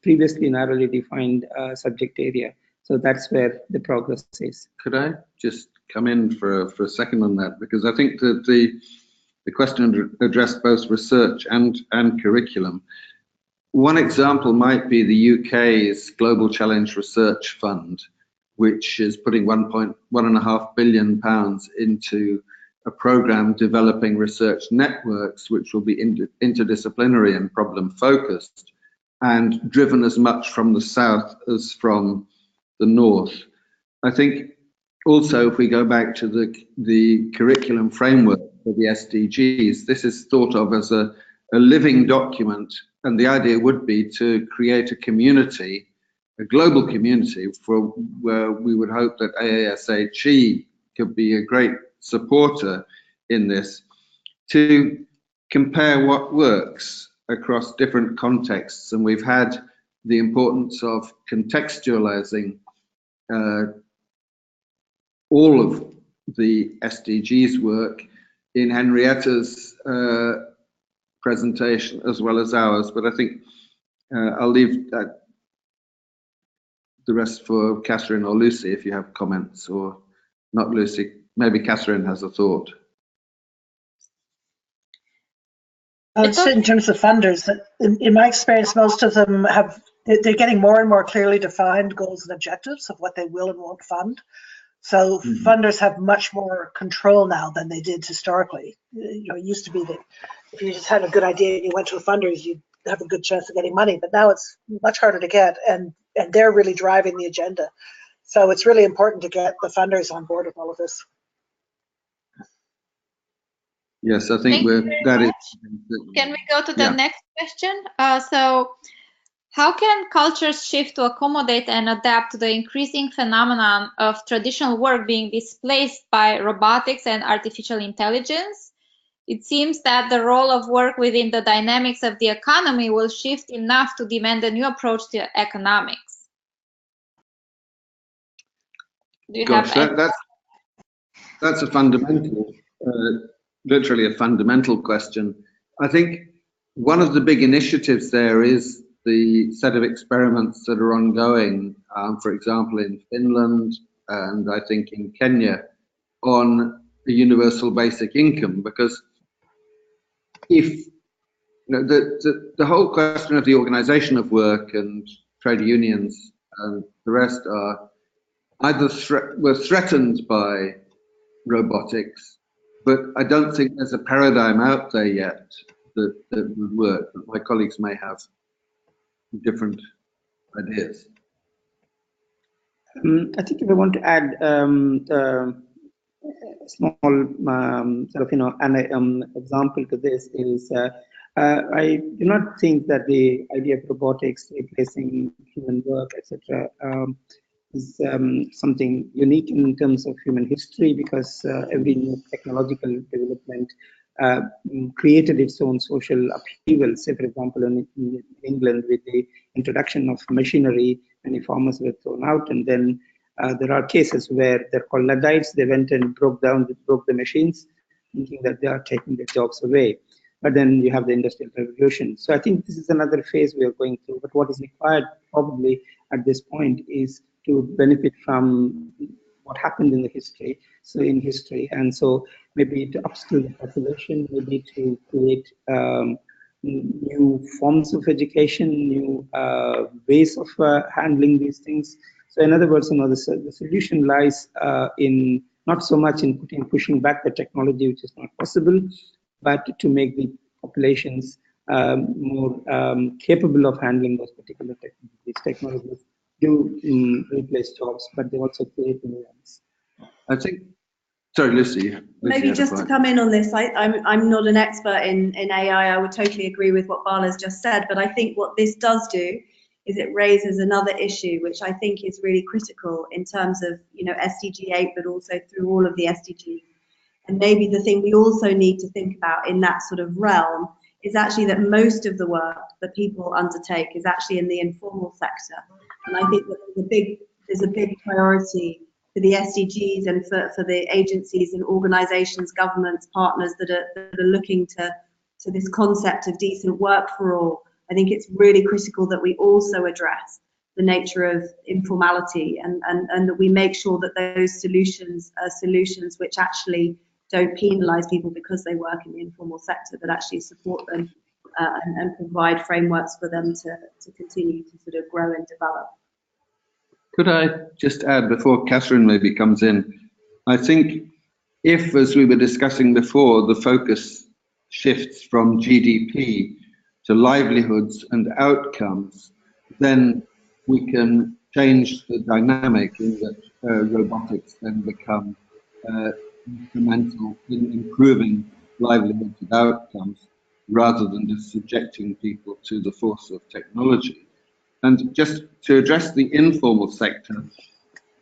previously narrowly defined subject area. So that's where the progress is. Could I just come in for a second on that? Because I think that the question addressed both research and curriculum. One example might be the UK's Global Challenge Research Fund, which is putting £1.5 billion into a program developing research networks which will be interdisciplinary and problem focused, and driven as much from the south as from the north. I think also, if we go back to the curriculum framework for the SDGs, this is thought of as a living document, and the idea would be to create a community, a global community, where we would hope that AASHE could be a great supporter in this, to compare what works across different contexts. And we've had the importance of contextualizing all of the SDGs work in Henrietta's presentation as well as ours, but I think I'll leave the rest for Catherine or Lucy if you have comments, or not Lucy, maybe Catherine has a thought. Just in terms of funders, in my experience, most of them they're getting more and more clearly defined goals and objectives of what they will and won't fund. So funders have much more control now than they did historically. You know, it used to be that if you just had a good idea and you went to a funder, you'd have a good chance of getting money, but now it's much harder to get, and they're really driving the agenda. So it's really important to get the funders on board with all of this. Yes, I think that is. Can we go to the next question? So, how can cultures shift to accommodate and adapt to the increasing phenomenon of traditional work being displaced by robotics and artificial intelligence? It seems that the role of work within the dynamics of the economy will shift enough to demand a new approach to economics. Do you have that's a fundamental, literally a fundamental question. I think one of the big initiatives there is the set of experiments that are ongoing, for example, in Finland and I think in Kenya, on the universal basic income, because if the whole question of the organization of work and trade unions and the rest are either were threatened by robotics, but I don't think there's a paradigm out there yet that would work. My colleagues may have different ideas. I think if I want to add a small sort of an example to this is I do not think that the idea of robotics replacing human work, etc., is something unique in terms of human history, because every new technological development created its own social upheaval. Say, for example, in England, with the introduction of machinery, many farmers were thrown out, and then there are cases where they're called Luddites. They went and broke the machines, thinking that they are taking their jobs away. But then you have the Industrial Revolution. So I think this is another phase we are going through. But what is required probably at this point is to benefit from what happened in the history. So in history, and so maybe to upskill the population, maybe to create new forms of education, new ways of handling these things. So in other words, the solution lies in not so much in pushing back the technology, which is not possible, but to make the populations more capable of handling those particular technologies. These technologies do replace jobs, but they also create new ones. I think. Sorry, Lucy. Maybe just to come in on this, I'm not an expert in AI. I would totally agree with what Bala's just said, but I think what this does do is it raises another issue, which I think is really critical in terms of SDG 8, but also through all of the SDGs. And maybe the thing we also need to think about in that sort of realm is actually that most of the work that people undertake is actually in the informal sector. And I think that there's a big priority for the SDGs and for the agencies and organizations, governments, partners that are looking to this concept of decent work for all. I think it's really critical that we also address the nature of informality and that we make sure that those solutions are solutions which actually don't penalize people because they work in the informal sector, but actually support them and provide frameworks for them to continue to sort of grow and develop. Could I just add, before Catherine maybe comes in, I think if, as we were discussing before, the focus shifts from GDP to livelihoods and outcomes, then we can change the dynamic in that robotics then become instrumental in improving livelihoods and outcomes, rather than just subjecting people to the force of technology. And just to address the informal sector,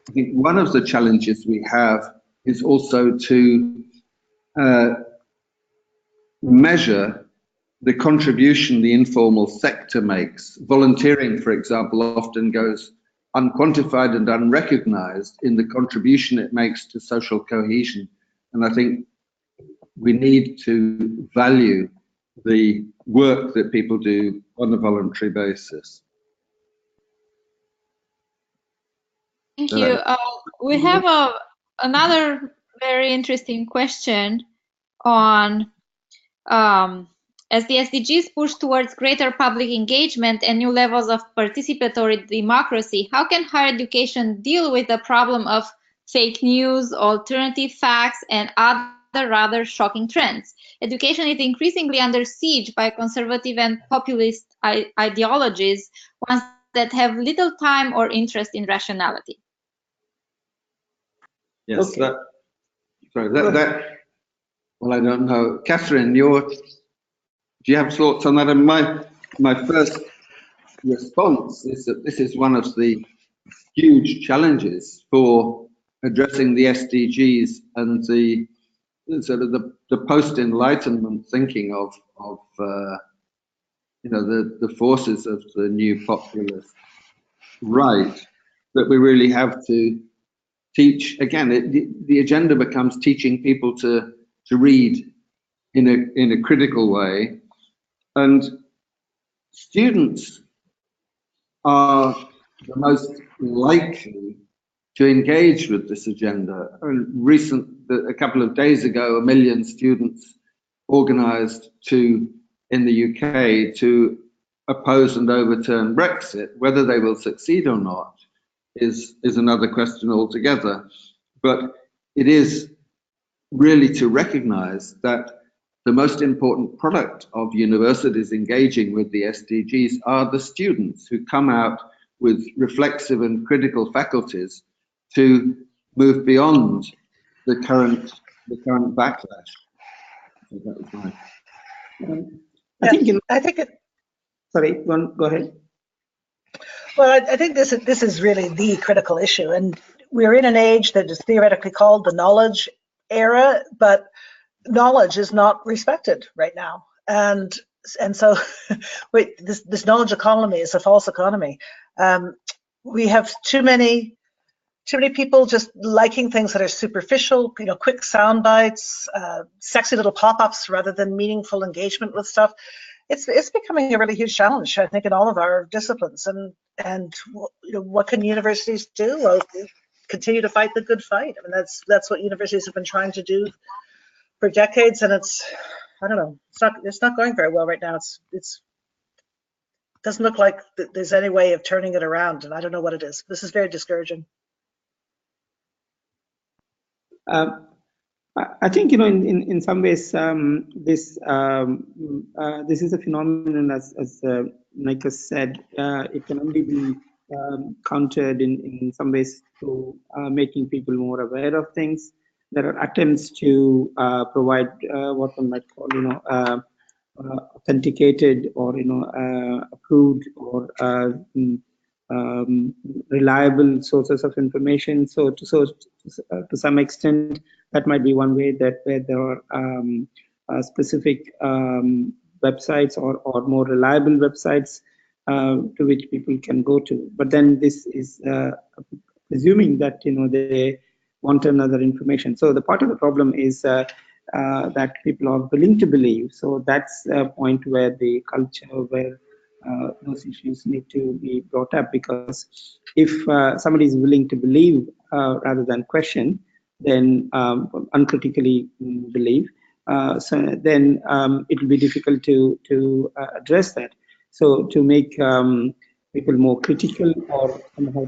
I think one of the challenges we have is also to measure the contribution the informal sector makes. Volunteering, for example, often goes unquantified and unrecognized in the contribution it makes to social cohesion. And I think we need to value the work that people do on a voluntary basis. Thank you. We have another very interesting question on As the SDGs push towards greater public engagement and new levels of participatory democracy, how can higher education deal with the problem of fake news, alternative facts, and other rather shocking trends? Education is increasingly under siege by conservative and populist ideologies, ones that have little time or interest in rationality. Yes, Okay. Well, I don't know. Catherine, do you have thoughts on that? And my first response is that this is one of the huge challenges for addressing the SDGs and the sort of the post-enlightenment thinking of you know, the forces of the new populist right, that we really have to teach. Again, the agenda becomes teaching people to read in a critical way, and students are the most likely to engage with this agenda. And a couple of days ago, 1 million students organised in the UK to oppose and overturn Brexit. Whether they will succeed or not is another question altogether. But it is really to recognise that the most important product of universities engaging with the SDGs are the students who come out with reflexive and critical faculties to move beyond the current backlash. So that was my... I think sorry, go ahead. Well, I think this is really the critical issue, and we're in an age that is theoretically called the knowledge era, but knowledge is not respected right now, and so this knowledge economy is a false economy. We have too many people just liking things that are superficial, you know, quick sound bites, sexy little pop-ups rather than meaningful engagement with stuff. It's becoming a really huge challenge, I think, in all of our disciplines. And you know, what can universities do? Well, continue to fight the good fight. I mean, that's what universities have been trying to do for decades, and I don't know, it's not going very well right now. It doesn't look like there's any way of turning it around, and I don't know what it is. This is very discouraging. I think, you know, in some ways, this is a phenomenon, as Nika said, it can only be countered in some ways through making people more aware of things. There are attempts to provide what one might call, you know, authenticated or, you know, approved or reliable sources of information. So to some extent, that might be one way that where there are specific websites or more reliable websites to which people can go to. But then this is presuming that, you know, they want another information. So the part of the problem is that people are willing to believe. So that's a point where the culture, where those issues need to be brought up, because if somebody is willing to believe rather than question, then uncritically believe, so then it will be difficult to address that. So to make people more critical, or somehow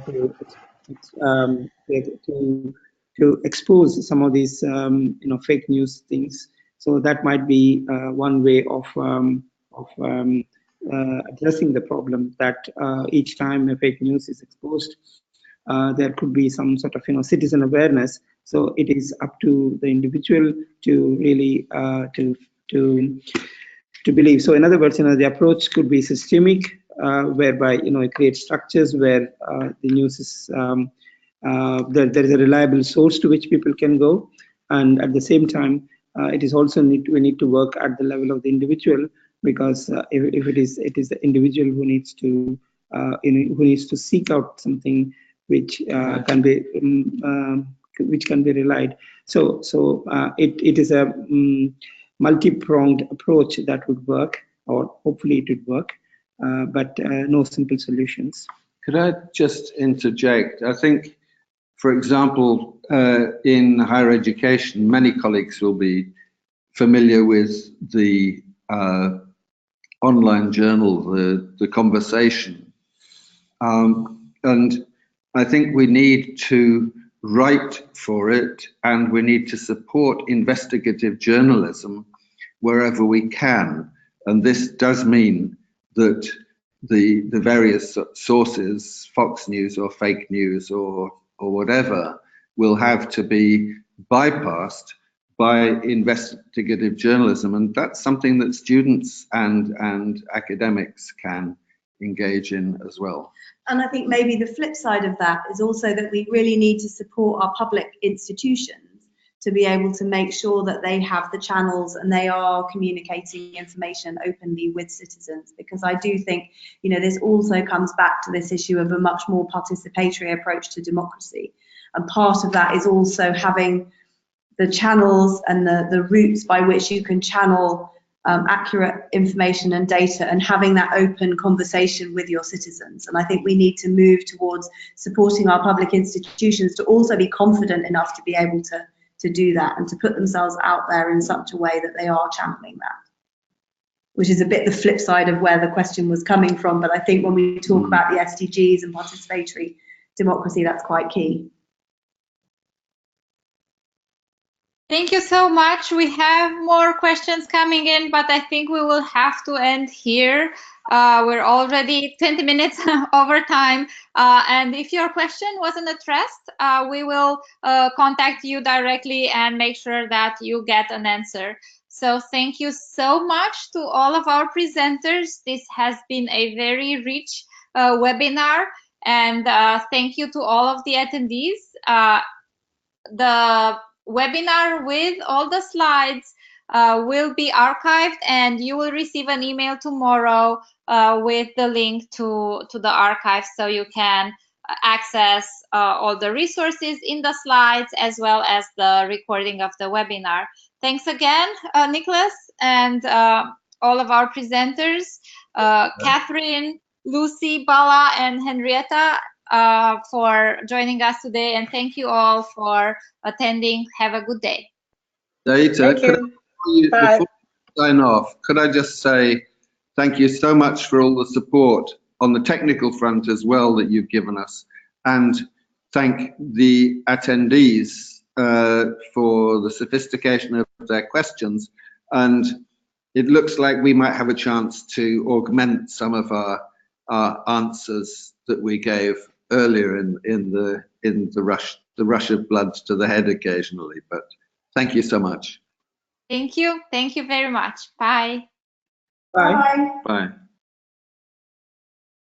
to expose some of these you know, fake news things. So that might be one way of addressing the problem, that each time a fake news is exposed, there could be some sort of, you know, citizen awareness. So it is up to the individual to really to believe. So in other words, you know, the approach could be systemic, whereby, you know, it creates structures where the news is there is a reliable source to which people can go, and at the same time, it is also we need to work at the level of the individual, because if it is the individual who needs to who needs to seek out something which can be relied. So it is a multi-pronged approach that would work, or hopefully it would work, but no simple solutions. Could I just interject? I think, for example, in higher education, many colleagues will be familiar with the online journal, the conversation. And I think we need to write for it, and we need to support investigative journalism wherever we can. And this does mean that the various sources, Fox News or fake news or whatever, will have to be bypassed by investigative journalism. And that's something that students and academics can engage in as well. And I think maybe the flip side of that is also that we really need to support our public institutions to be able to make sure that they have the channels and they are communicating information openly with citizens, because I do think, you know, this also comes back to this issue of a much more participatory approach to democracy. And part of that is also having the channels and the routes by which you can channel accurate information and data, and having that open conversation with your citizens. And I think we need to move towards supporting our public institutions to also be confident enough to be able to do that and to put themselves out there in such a way that they are channeling that, which is a bit the flip side of where the question was coming from. But I think when we talk about the SDGs and participatory democracy, that's quite key. Thank you so much. We have more questions coming in, but I think we will have to end here. We're already 20 minutes over time. And if your question wasn't addressed, we will contact you directly and make sure that you get an answer. So thank you so much to all of our presenters. This has been a very rich webinar. And thank you to all of the attendees. The webinar with all the slides will be archived, and you will receive an email tomorrow with the link to the archive, so you can access all the resources in the slides as well as the recording of the webinar. Thanks again, Nicholas, and all of our presenters, Catherine, Lucy, Bala, and Henrietta, for joining us today, and thank you all for attending. Have a good day. Data, Thank you. Bye. before we sign off, could I just say thank you so much for all the support on the technical front as well that you've given us, and thank the attendees for the sophistication of their questions. And it looks like we might have a chance to augment some of our answers that we gave earlier in the rush of blood to the head occasionally. But thank you so much. Thank you very much. Bye. Bye. Bye.